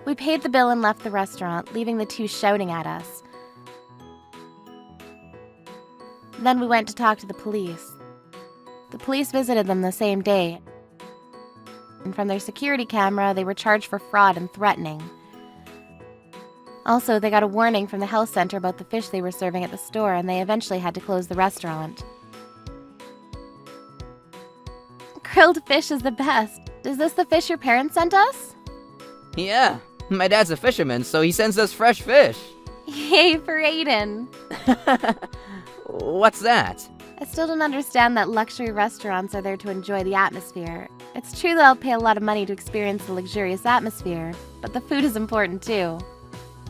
We paid the bill and left the restaurant, leaving the two shouting at us. Then we went to talk to the police. The police visited them the same day, and from their security camera, they were charged for fraud and threatening. Also, they got a warning from the health center about the fish they were serving at the store, and they eventually had to close the restaurant. Grilled fish is the best. Is this the fish your parents sent us? Yeah, my dad's a fisherman, so he sends us fresh fish. Yay for Aiden. What's that? I still don't understand that luxury restaurants are there to enjoy the atmosphere. It's true that I'll pay a lot of money to experience the luxurious atmosphere, but the food is important too.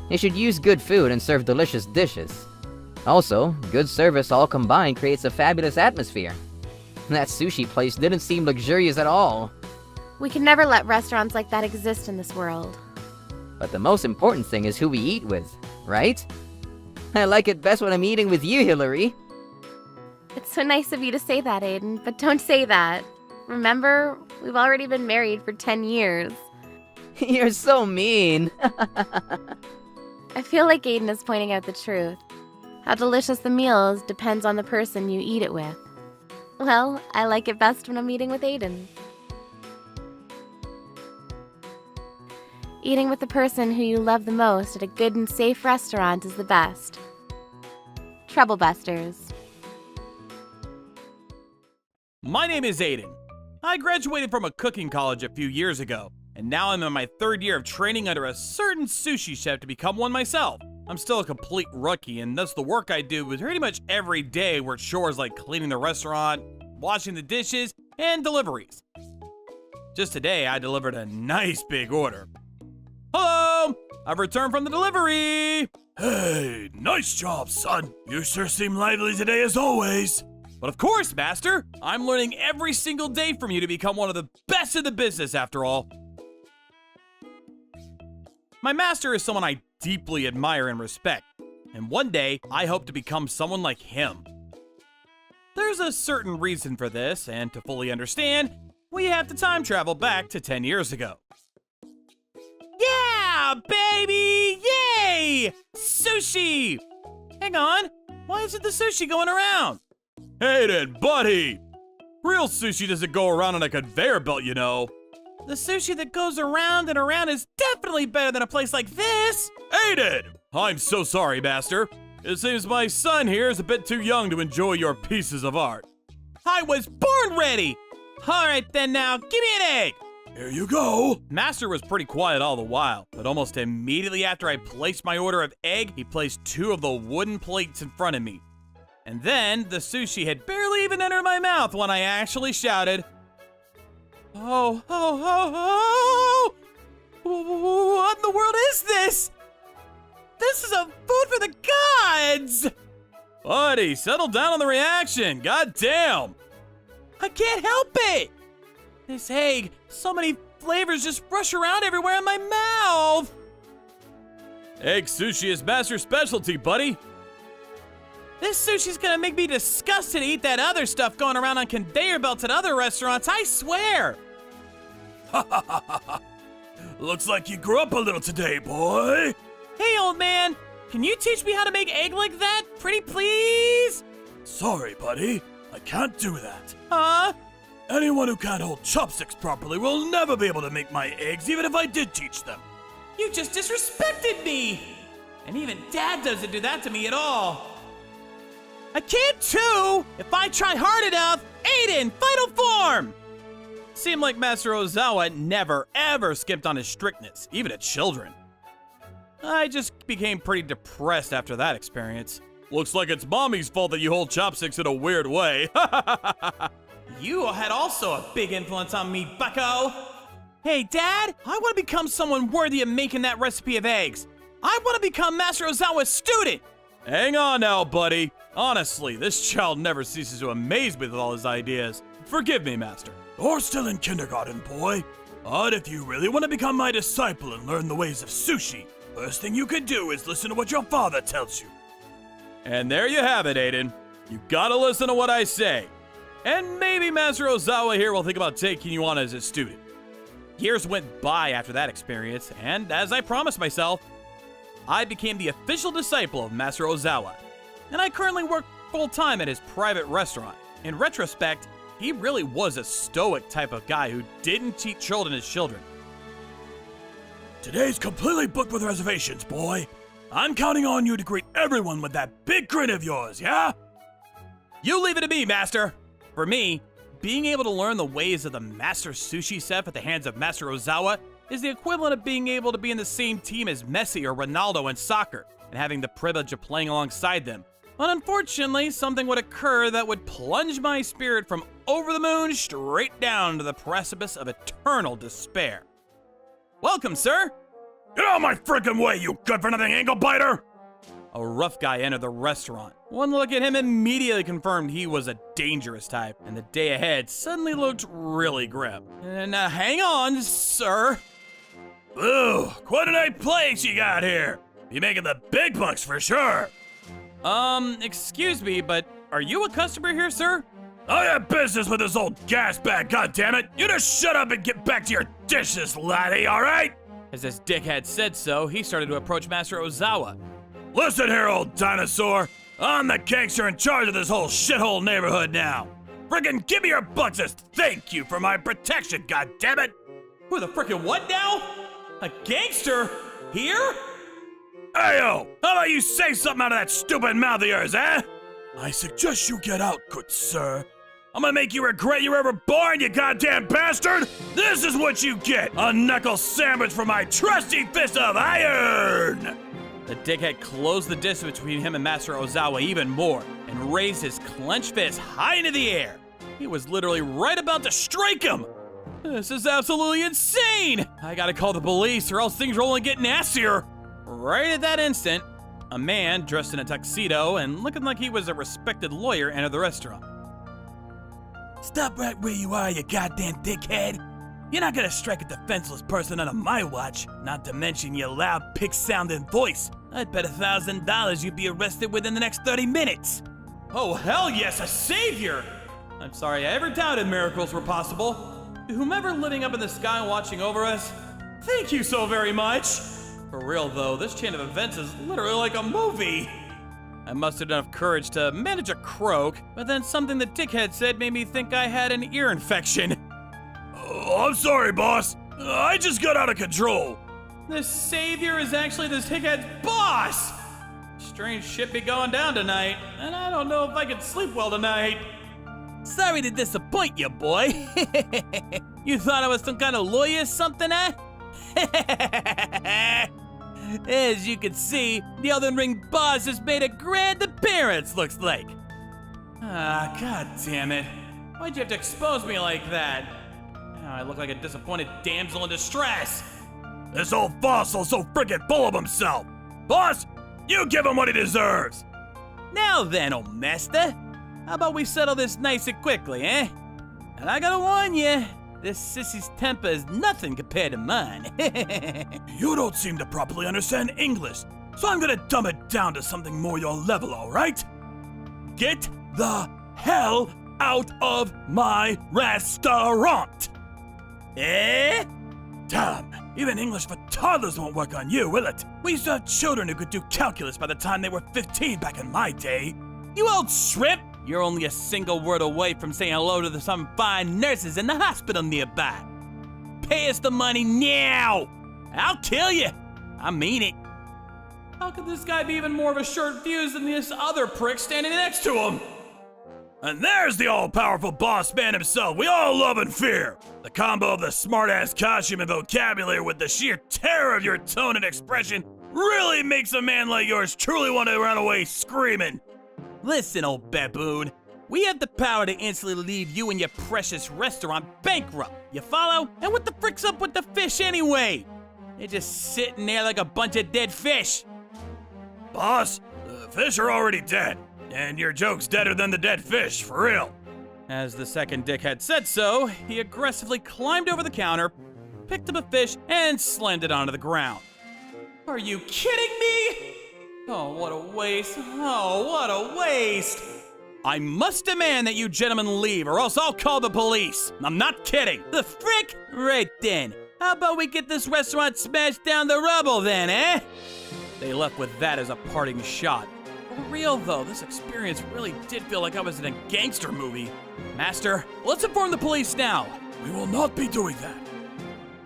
You should use good food and serve delicious dishes. Also, good service all combined creates a fabulous atmosphere. That sushi place didn't seem luxurious at all. We can never let restaurants like that exist in this world. But the most important thing is who we eat with, right? I like it best when I'm eating with you, Hillary. It's so nice of you to say that, Aiden, but don't say that. Remember, we've already been married for 10 years. You're so mean. I feel like Aiden is pointing out the truth. How delicious the meal is depends on the person you eat it with. Well, I like it best when I'm eating with Aiden. Eating with the person who you love the most at a good and safe restaurant is the best. Troublebusters. My name is Aiden. I graduated from a cooking college a few years ago, and now I'm in my third year of training under a certain sushi chef to become one myself. I'm still a complete rookie, and thus the work I do pretty much every day were chores like cleaning the restaurant, washing the dishes, and deliveries. Just today, I delivered a nice big order. Hello! I've returned from the delivery! Hey, nice job, son. You sure seem lively today as always. But of course, Master! I'm learning every single day from you to become one of the best in the business, after all. My master is someone I deeply admire and respect, and one day, I hope to become someone like him. There's a certain reason for this, and to fully understand, we have to time travel back to 10 years ago. Yeah, baby! Yay! Sushi! Hang on, why isn't the sushi going around? Aiden, buddy! Real sushi doesn't go around on a conveyor belt, you know. The sushi that goes around and around is definitely better than a place like this! Aiden! I'm so sorry, Master. It seems my son here is a bit too young to enjoy your pieces of art. I was born ready! Alright then now, give me an egg! Here you go. Master was pretty quiet all the while, but almost immediately after I placed my order of egg, he placed 2 of the wooden plates in front of me. And then, the sushi had barely even entered my mouth when I actually shouted, "Oh, oh, oh, oh! What in the world is this? This is a food for the gods!" Buddy, settle down on the reaction. God damn. I can't help it! This egg, so many flavors just rush around everywhere in my mouth! Egg sushi is Master's specialty, buddy. This sushi's gonna make me disgusted to eat that other stuff going around on conveyor belts at other restaurants, I swear! Looks like you grew up a little today, boy. Hey, old man, can you teach me how to make egg like that? Pretty please? Sorry, buddy. I can't do that. Huh? Anyone who can't hold chopsticks properly will never be able to make my eggs, even if I did teach them. You just disrespected me! And even Dad doesn't do that to me at all. I can't too! If I try hard enough! Aiden, final form! Seemed like Master Ozawa never ever skipped on his strictness, even at children. I just became pretty depressed after that experience. Looks like it's Mommy's fault that you hold chopsticks in a weird way. You had also a big influence on me, bucko! Hey, Dad, I want to become someone worthy of making that recipe of eggs. I want to become Master Ozawa's student! Hang on now, buddy. Honestly, this child never ceases to amaze me with all his ideas. Forgive me, Master. You're still in kindergarten, boy. But if you really want to become my disciple and learn the ways of sushi, first thing you can do is listen to what your father tells you. And there you have it, Aiden. You gotta listen to what I say. And maybe Master Ozawa here will think about taking you on as his student. Years went by after that experience, and as I promised myself, I became the official disciple of Master Ozawa, and I currently work full-time at his private restaurant. In retrospect, he really was a stoic type of guy who didn't treat children as children. Today's completely booked with reservations, boy. I'm counting on you to greet everyone with that big grin of yours, yeah? You leave it to me, Master! For me, being able to learn the ways of the Master Sushi Chef at the hands of Master Ozawa is the equivalent of being able to be in the same team as Messi or Ronaldo in soccer, and having the privilege of playing alongside them. But unfortunately, something would occur that would plunge my spirit from over the moon straight down to the precipice of eternal despair. Welcome, sir! Get out of my freaking way, you good-for-nothing ankle-biter! A rough guy entered the restaurant. One look at him immediately confirmed he was a dangerous type, and the day ahead suddenly looked really grim. And hang on, sir. Ooh, quite a nice place you got here. Be making the big bucks for sure. Excuse me, but are you a customer here, sir? I have business with this old gas bag, goddammit! You just shut up and get back to your dishes, laddie, alright? As this dickhead said so, he started to approach Master Ozawa. Listen here, old dinosaur. I'm the gangster in charge of this whole shithole neighborhood now. Frickin' give me your bucks as thank you for my protection, goddammit! Who the frickin' what now? A gangster? Here? Ayo! How about you say something out of that stupid mouth of yours, eh? I suggest you get out, good sir. I'm gonna make you regret you were ever born, you goddamn bastard! This is what you get! A knuckle sandwich from my trusty fist of iron! The dickhead closed the distance between him and Master Ozawa even more, and raised his clenched fist high into the air. He was literally right about to strike him! This is absolutely insane! I gotta call the police or else things will only get nastier! Right at that instant, a man dressed in a tuxedo and looking like he was a respected lawyer entered the restaurant. Stop right where you are, you goddamn dickhead! You're not gonna strike a defenseless person under my watch, not to mention your loud, pig-sounding voice. I'd bet $1,000 you'd be arrested within the next 30 minutes. Oh, hell yes, a savior! I'm sorry I ever doubted miracles were possible. To whomever living up in the sky watching over us, thank you so very much! For real though, this chain of events is literally like a movie. I mustered enough courage to manage a croak, but then something the dickhead said made me think I had an ear infection. Oh, I'm sorry, boss. I just got out of control. This savior is actually this dickhead's boss! Strange shit be going down tonight, and I don't know if I can sleep well tonight. Sorry to disappoint you, boy. You thought I was some kind of lawyer or something, eh? As you can see, the Elden Ring boss has made a grand appearance, looks like. Ah, god damn it. Why'd you have to expose me like that? Now I look like a disappointed damsel in distress. This old fossil's so freaking full of himself. Boss, you give him what he deserves. Now then, old master. How about we settle this nice and quickly, eh? And I gotta warn you, this sissy's temper is nothing compared to mine. You don't seem to properly understand English, so I'm gonna dumb it down to something more your level, alright? Get the hell out of my restaurant! Eh? Damn, even English for toddlers won't work on you, will it? We used to have children who could do calculus by the time they were 15 back in my day. You old shrimp! You're only a single word away from saying hello to some fine nurses in the hospital nearby. Pay us the money now! I'll kill you! I mean it. How could this guy be even more of a short fuse than this other prick standing next to him? And there's the all-powerful boss man himself we all love and fear. The combo of the smart-ass costume and vocabulary with the sheer terror of your tone and expression really makes a man like yours truly want to run away screaming. Listen, old baboon. We have the power to instantly leave you and your precious restaurant bankrupt. You follow? And what the frick's up with the fish anyway? They're just sitting there like a bunch of dead fish. Boss, the fish are already dead. And your joke's deader than the dead fish, for real. As the second dickhead said so, he aggressively climbed over the counter, picked up a fish, and slammed it onto the ground. Are you kidding me? Oh, what a waste. Oh, what a waste. I must demand that you gentlemen leave, or else I'll call the police. I'm not kidding. The frick? Right then. How about we get this restaurant smashed down the rubble then, eh? They left with that as a parting shot. For real though, this experience really did feel like I was in a gangster movie. Master, let's inform the police now. We will not be doing that.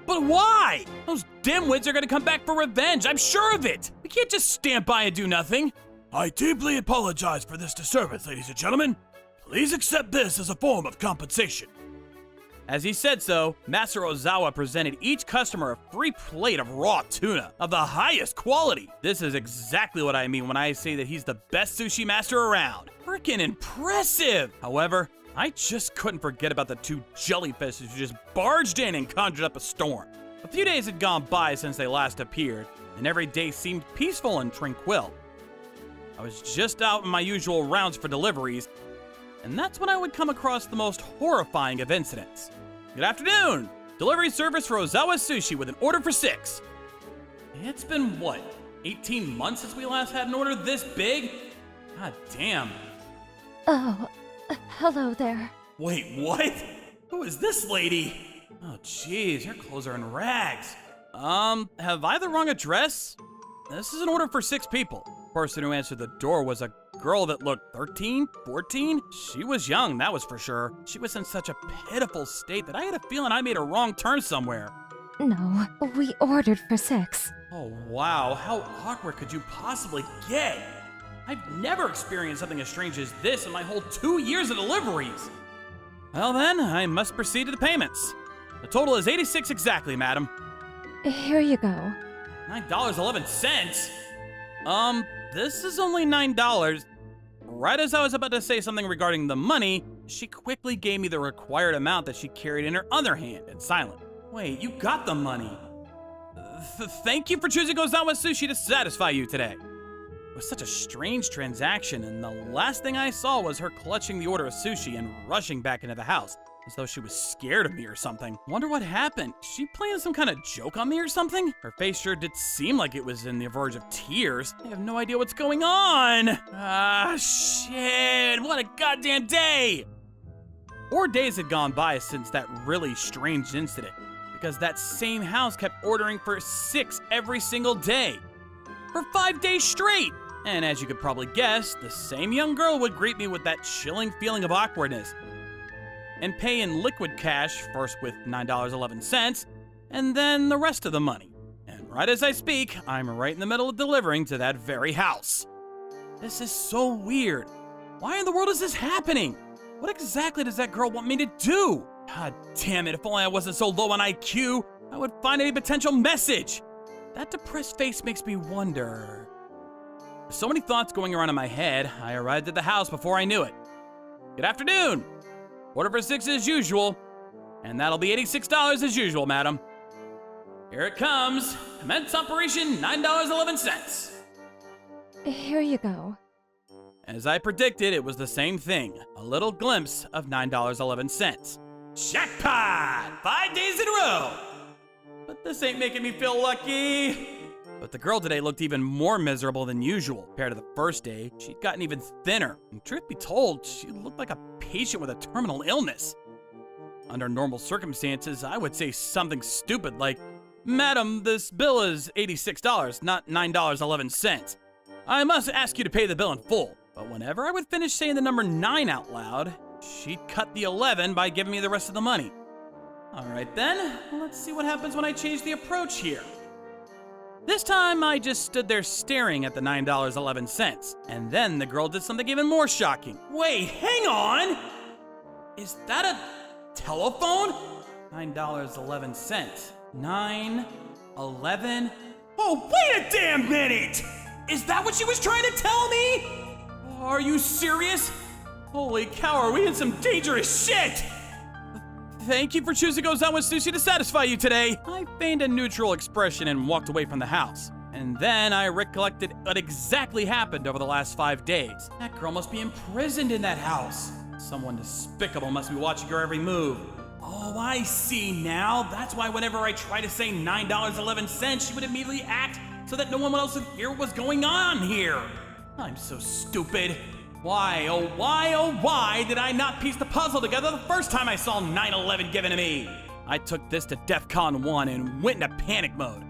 But why? Those dimwits are gonna come back for revenge, I'm sure of it. We can't just stand by and do nothing. I deeply apologize for this disturbance, ladies and gentlemen. Please accept this as a form of compensation. As he said so, Master Ozawa presented each customer a free plate of raw tuna of the highest quality. This is exactly what I mean when I say that he's the best sushi master around. Freaking impressive! However, I just couldn't forget about the two jellyfishes who just barged in and conjured up a storm. A few days had gone by since they last appeared, and every day seemed peaceful and tranquil. I was just out in my usual rounds for deliveries, and that's when I would come across the most horrifying of incidents. Good afternoon! Delivery service for Ozawa Sushi with an order for 6. It's been, what, 18 months since we last had an order this big? God damn. Oh, hello there. Wait, what? Who is this lady? Oh, jeez, her clothes are in rags. Have I the wrong address? This is an order for 6 people. The person who answered the door was a girl that looked 13, 14. She was young, that was for sure. She was in such a pitiful state that I had a feeling I made a wrong turn somewhere. No, we ordered for 6. Oh, wow, how awkward could you possibly get? I've never experienced something as strange as this in my whole 2 years of deliveries. Well then, I must proceed to the payments. The total is 86 exactly, madam. Here you go. $9.11? This is only $9. Right as I was about to say something regarding the money, she quickly gave me the required amount that she carried in her other hand and silent. Wait, you got the money. Thank you for choosing Ozawa Sushi to satisfy you today. It was such a strange transaction, and the last thing I saw was her clutching the order of sushi and rushing back into the house, as though she was scared of me or something. Wonder what happened. Is she playing some kind of joke on me or something? Her face sure did seem like it was in the verge of tears. I have no idea what's going on. Ah, shit. What a goddamn day. 4 days had gone by since that really strange incident, because that same house kept ordering for 6 every single day. For 5 days straight. And as you could probably guess, the same young girl would greet me with that chilling feeling of awkwardness and pay in liquid cash, first with $9.11, and then the rest of the money. And right as I speak, I'm right in the middle of delivering to that very house. This is so weird. Why in the world is this happening? What exactly does that girl want me to do? God damn it, if only I wasn't so low on IQ, I would find any potential message. That depressed face makes me wonder. With so many thoughts going around in my head, I arrived at the house before I knew it. Good afternoon. Order for 6 as usual, and that'll be $86 as usual, madam. Here it comes. Commence operation, $9.11. Here you go. As I predicted, it was the same thing. A little glimpse of $9.11. Jackpot! 5 days in a row! But this ain't making me feel lucky. But the girl today looked even more miserable than usual. Compared to the first day, she'd gotten even thinner. And truth be told, she looked like a patient with a terminal illness. Under normal circumstances, I would say something stupid like, "Madam, this bill is $86, not $9.11. I must ask you to pay the bill in full." But whenever I would finish saying the number 9 out loud, she'd cut the 11 by giving me the rest of the money. All right then, let's see what happens when I change the approach here. This time, I just stood there staring at the $9.11, and then the girl did something even more shocking. Wait, hang on! Is that a telephone? $9.11. 9, 11. Oh, wait a damn minute! Is that what she was trying to tell me? Are you serious? Holy cow, are we in some dangerous shit? Thank you for choosing Ozawa Sushi to satisfy you today. I feigned a neutral expression and walked away from the house. And then I recollected what exactly happened over the last 5 days. That girl must be imprisoned in that house. Someone despicable must be watching her every move. Oh, I see now. That's why whenever I try to say $9.11, she would immediately act so that no one else would hear what was going on here. I'm so stupid. Why, oh why did I not piece the puzzle together the first time I saw 9/11 given to me? I took this to DEFCON 1 and went into panic mode.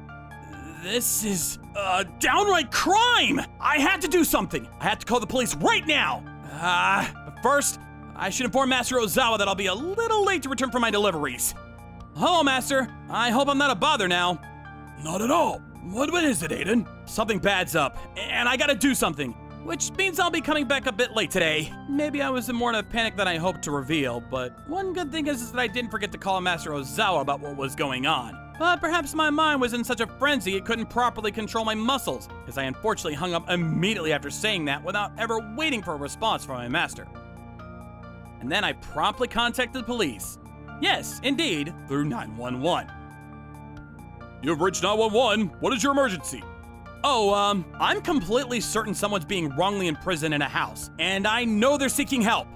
This is a downright crime! I had to do something! I had to call the police right now! But first, I should inform Master Ozawa that I'll be a little late to return for my deliveries. Hello, Master. I hope I'm not a bother now. Not at all. What is it, Aiden? Something bad's up, and I gotta do something, which means I'll be coming back a bit late today. Maybe I was in more of a panic than I hoped to reveal, but one good thing is that I didn't forget to call Master Ozawa about what was going on. But perhaps my mind was in such a frenzy it couldn't properly control my muscles, as I unfortunately hung up immediately after saying that without ever waiting for a response from my master. And then I promptly contacted the police. Yes, indeed, through 911. You've reached 911. What is your emergency? I'm completely certain someone's being wrongly imprisoned in a house, and I know they're seeking help.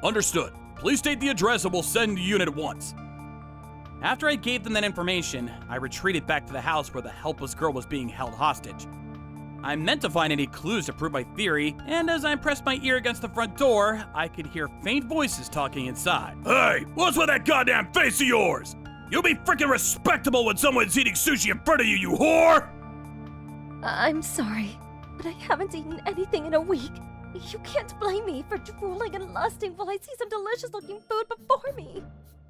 Understood. Please state the address and we'll send the unit at once. After I gave them that information, I retreated back to the house where the helpless girl was being held hostage. I meant to find any clues to prove my theory, and as I pressed my ear against the front door, I could hear faint voices talking inside. Hey, what's with that goddamn face of yours? You'll be freaking respectable when someone's eating sushi in front of you, you whore! I'm sorry, but I haven't eaten anything in a week. You can't blame me for drooling and lusting while I see some delicious-looking food before me.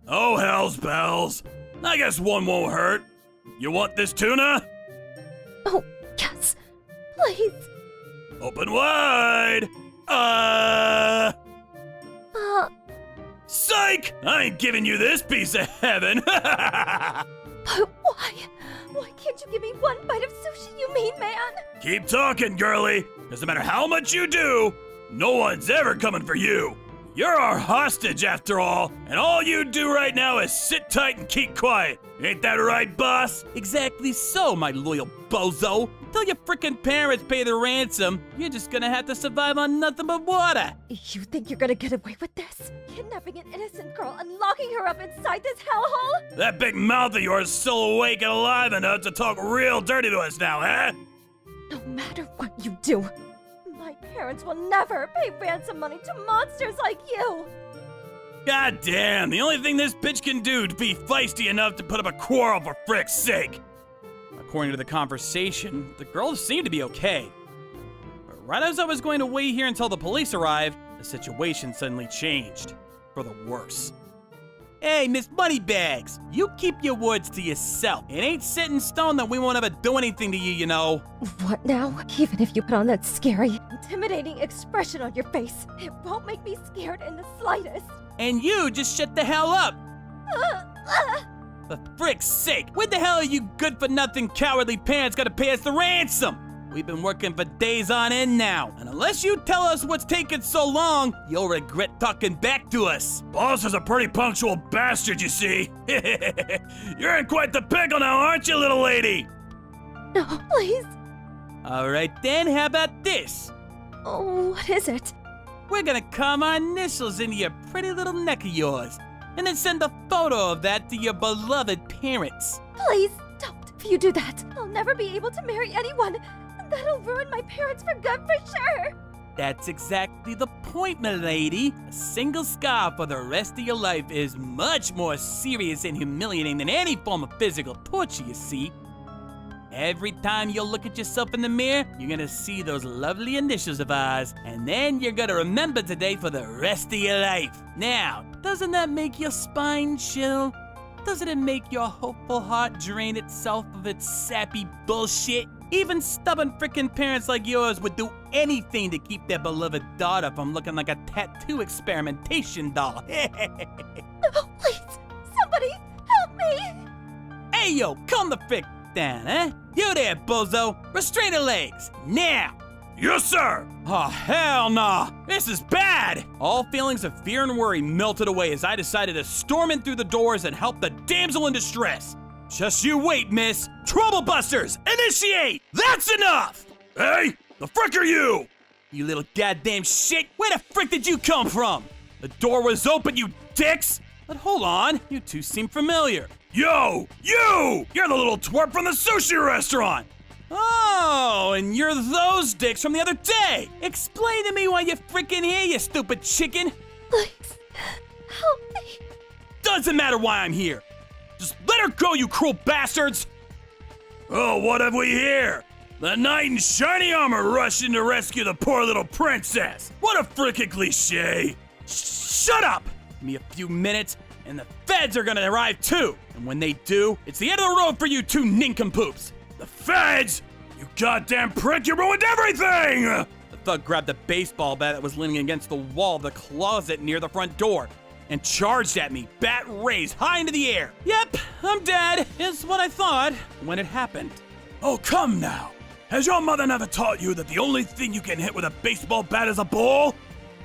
Oh, hell's bells. I guess one won't hurt. You want this tuna? Oh, yes. Please. Open wide. Psych! I ain't giving you this piece of heaven. But why? Why can't you give me one bite of sushi, you mean man? Keep talking, girlie. Doesn't matter how much you do, no one's ever coming for you. You're our hostage after all, and all you do right now is sit tight and keep quiet. Ain't that right, boss? Exactly so, my loyal bozo. Until your frickin' parents pay the ransom, you're just gonna have to survive on nothing but water. You think you're gonna get away with this? Kidnapping an innocent girl and locking her up inside this hellhole? That big mouth of yours is still awake and alive enough to talk real dirty to us now, huh? No matter what you do, my parents will never pay ransom money to monsters like you! God damn, the only thing this bitch can do to be feisty enough to put up a quarrel for frick's sake. According to the conversation, the girl seemed to be okay. But right as I was going to wait here until the police arrived, the situation suddenly changed. For the worse. Hey, Miss Moneybags, you keep your words to yourself. It ain't set in stone that we won't ever do anything to you, you know. What now? Even if you put on that scary, intimidating expression on your face, it won't make me scared in the slightest. And you just shut the hell up. For frick's sake, when the hell are you good-for-nothing cowardly parents gotta pay us the ransom? We've been working for days on end now, and unless you tell us what's taking so long, you'll regret talking back to us. Boss is a pretty punctual bastard, you see. You're in quite the pickle now, aren't you, little lady? No, please. All right then, how about this? Oh, what is it? We're gonna carve our initials into your pretty little neck of yours, and then send a photo of that to your beloved parents. Please, don't. If you do that, I'll never be able to marry anyone. That'll ruin my parents for good for sure. That's exactly the point, milady. A single scar for the rest of your life is much more serious and humiliating than any form of physical torture, you see. Every time you'll look at yourself in the mirror, you're gonna see those lovely initials of ours, and then you're gonna remember today for the rest of your life. Now, doesn't that make your spine chill? Doesn't it make your hopeful heart drain itself of its sappy bullshit? Even stubborn frickin' parents like yours would do anything to keep their beloved daughter from looking like a tattoo experimentation doll. Oh, please, somebody help me! Hey yo, calm the frick down, huh? You there, bozo. Restrain her legs, now! Yes, sir! Oh, hell nah! This is bad! All feelings of fear and worry melted away as I decided to storm in through the doors and help the damsel in distress. Just you wait, miss. Troublebusters, initiate! That's enough! Hey, the frick are you? You little goddamn shit, where the frick did you come from? The door was open, you dicks! But hold on, you two seem familiar. Yo, you! You're the little twerp from the sushi restaurant! Oh, and you're those dicks from the other day! Explain to me why you're freaking here, you stupid chicken! Please, help me. Doesn't matter why I'm here! Just let her go, you cruel bastards! Oh, what have we here? The knight in shiny armor rushed in to rescue the poor little princess. What a frickin' cliche. Shut up! Give me a few minutes, and the feds are gonna arrive too. And when they do, it's the end of the road for you two nincompoops. The feds? You goddamn prick, you ruined everything! The thug grabbed the baseball bat that was leaning against the wall of the closet near the front door and charged at me, bat raised high into the air. Yep, I'm dead, is what I thought when it happened. Oh, come now. Has your mother never taught you that the only thing you can hit with a baseball bat is a ball?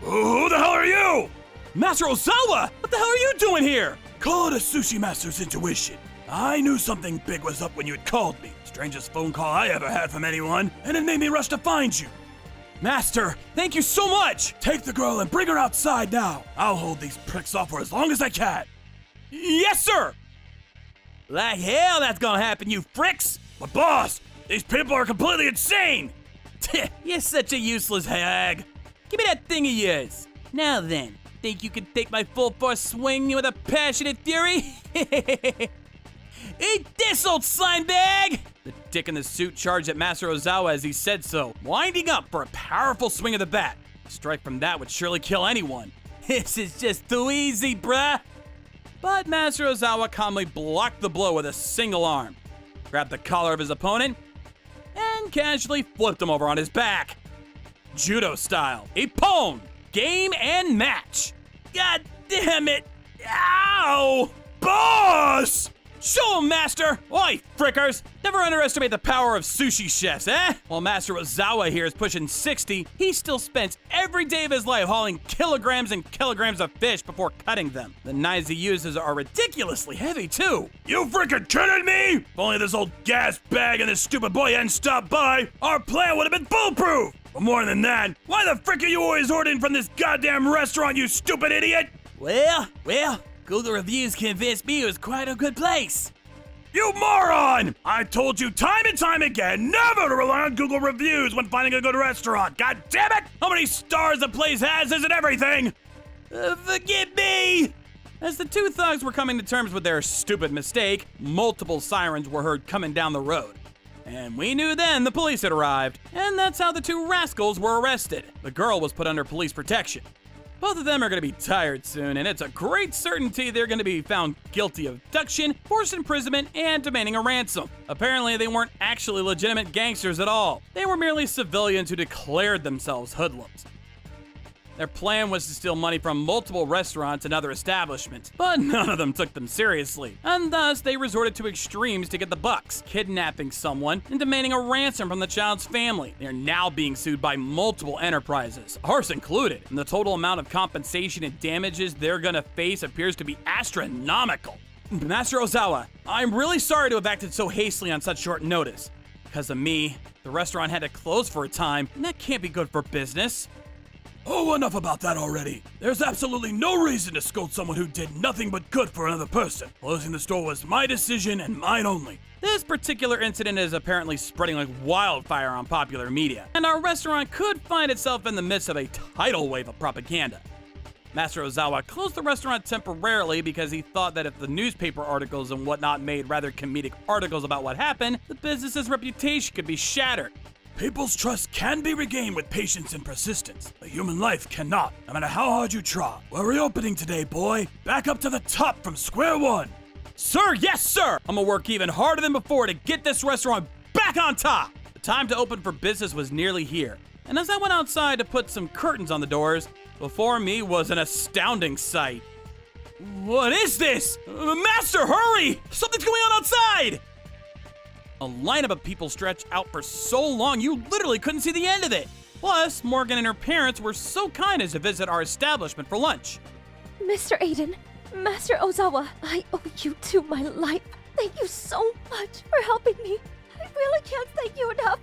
Who the hell are you? Master Ozawa! What the hell are you doing here? Call it a sushi master's intuition. I knew something big was up when you had called me. Strangest phone call I ever had from anyone, and it made me rush to find you. Master, thank you so much! Take the girl and bring her outside now. I'll hold these pricks off for as long as I can. Yes, sir! Like hell that's gonna happen, you fricks! But boss, these people are completely insane! You're such a useless hag. Give me that thing of yours. Now then, think you can take my full force swing with a passionate fury? Eat this, old slime bag! The dick in the suit charged at Master Ozawa as he said so, winding up for a powerful swing of the bat. A strike from that would surely kill anyone. This is just too easy, bruh! But Master Ozawa calmly blocked the blow with a single arm, grabbed the collar of his opponent, and casually flipped him over on his back. Judo style. Ippon! Game and match! God damn it! Ow! Boss! Show 'em, Master! Oi, frickers! Never underestimate the power of sushi chefs, eh? While Master Ozawa here is pushing 60, he still spends every day of his life hauling kilograms and kilograms of fish before cutting them. The knives he uses are ridiculously heavy, too. You frickin' kidding me? If only this old gas bag and this stupid boy hadn't stopped by, our plan would have been foolproof! But more than that, why the frick are you always ordering from this goddamn restaurant, you stupid idiot? Well, Google reviews convinced me it was quite a good place. You moron! I told you time and time again never to rely on Google reviews when finding a good restaurant. God damn it! How many stars the place has isn't everything. Forgive me! As the two thugs were coming to terms with their stupid mistake, multiple sirens were heard coming down the road. And we knew then the police had arrived, and that's how the two rascals were arrested. The girl was put under police protection. Both of them are going to be tired soon, and it's a great certainty they're going to be found guilty of abduction, forced imprisonment, and demanding a ransom. Apparently, they weren't actually legitimate gangsters at all. They were merely civilians who declared themselves hoodlums. Their plan was to steal money from multiple restaurants and other establishments, but none of them took them seriously, and thus they resorted to extremes to get the bucks, kidnapping someone and demanding a ransom from the child's family. They are now being sued by multiple enterprises, ours included, and the total amount of compensation and damages they're gonna face appears to be astronomical. Master Ozawa, I'm really sorry to have acted so hastily on such short notice. Because of me, the restaurant had to close for a time, and that can't be good for business. Oh, enough about that already. There's absolutely no reason to scold someone who did nothing but good for another person. Closing the store was my decision and mine only. This particular incident is apparently spreading like wildfire on popular media, and our restaurant could find itself in the midst of a tidal wave of propaganda. Master Ozawa closed the restaurant temporarily because he thought that if the newspaper articles and whatnot made rather comedic articles about what happened, the business's reputation could be shattered. People's trust can be regained with patience and persistence, but human life cannot, no matter how hard you try. We're reopening today, boy. Back up to the top from square one. Sir, yes, sir! I'm gonna work even harder than before to get this restaurant back on top! The time to open for business was nearly here, and as I went outside to put some curtains on the doors, before me was an astounding sight. What is this? Master, hurry! Something's going on outside! A lineup of people stretched out for so long you literally couldn't see the end of it. Plus, Morgan and her parents were so kind as to visit our establishment for lunch. Mr. Aiden, Master Ozawa, I owe you two my life. Thank you so much for helping me. I really can't thank you enough.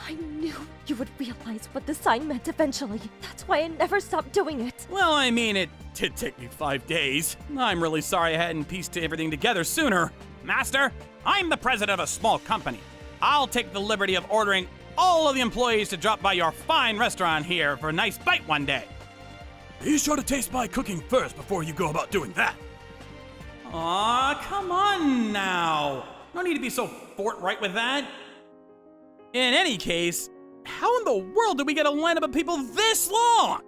I knew you would realize what the sign meant eventually. That's why I never stopped doing it. Well, I mean, it did take me 5 days. I'm really sorry I hadn't pieced everything together sooner. Master, I'm the president of a small company. I'll take the liberty of ordering all of the employees to drop by your fine restaurant here for a nice bite one day. Be sure to taste my cooking first before you go about doing that. Aw, come on now. No need to be so forthright with that. In any case, how in the world did we get a lineup of people this long?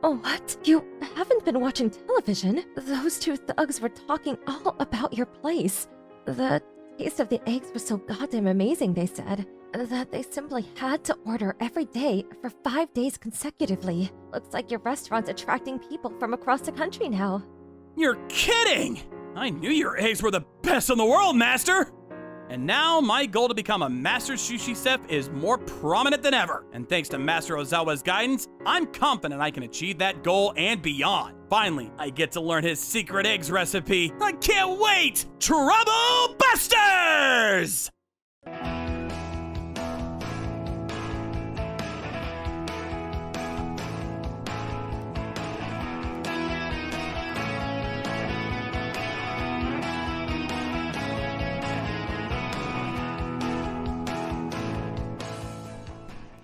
Oh, what? You haven't been watching television? Those two thugs were talking all about your place. The taste of the eggs was so goddamn amazing, they said, that they simply had to order every day for 5 days consecutively. Looks like your restaurant's attracting people from across the country now. You're kidding! I knew your eggs were the best in the world, Master! And now my goal to become a master sushi chef is more prominent than ever. And thanks to Master Ozawa's guidance, I'm confident I can achieve that goal and beyond. Finally, I get to learn his secret eggs recipe. I can't wait! Trouble Busters!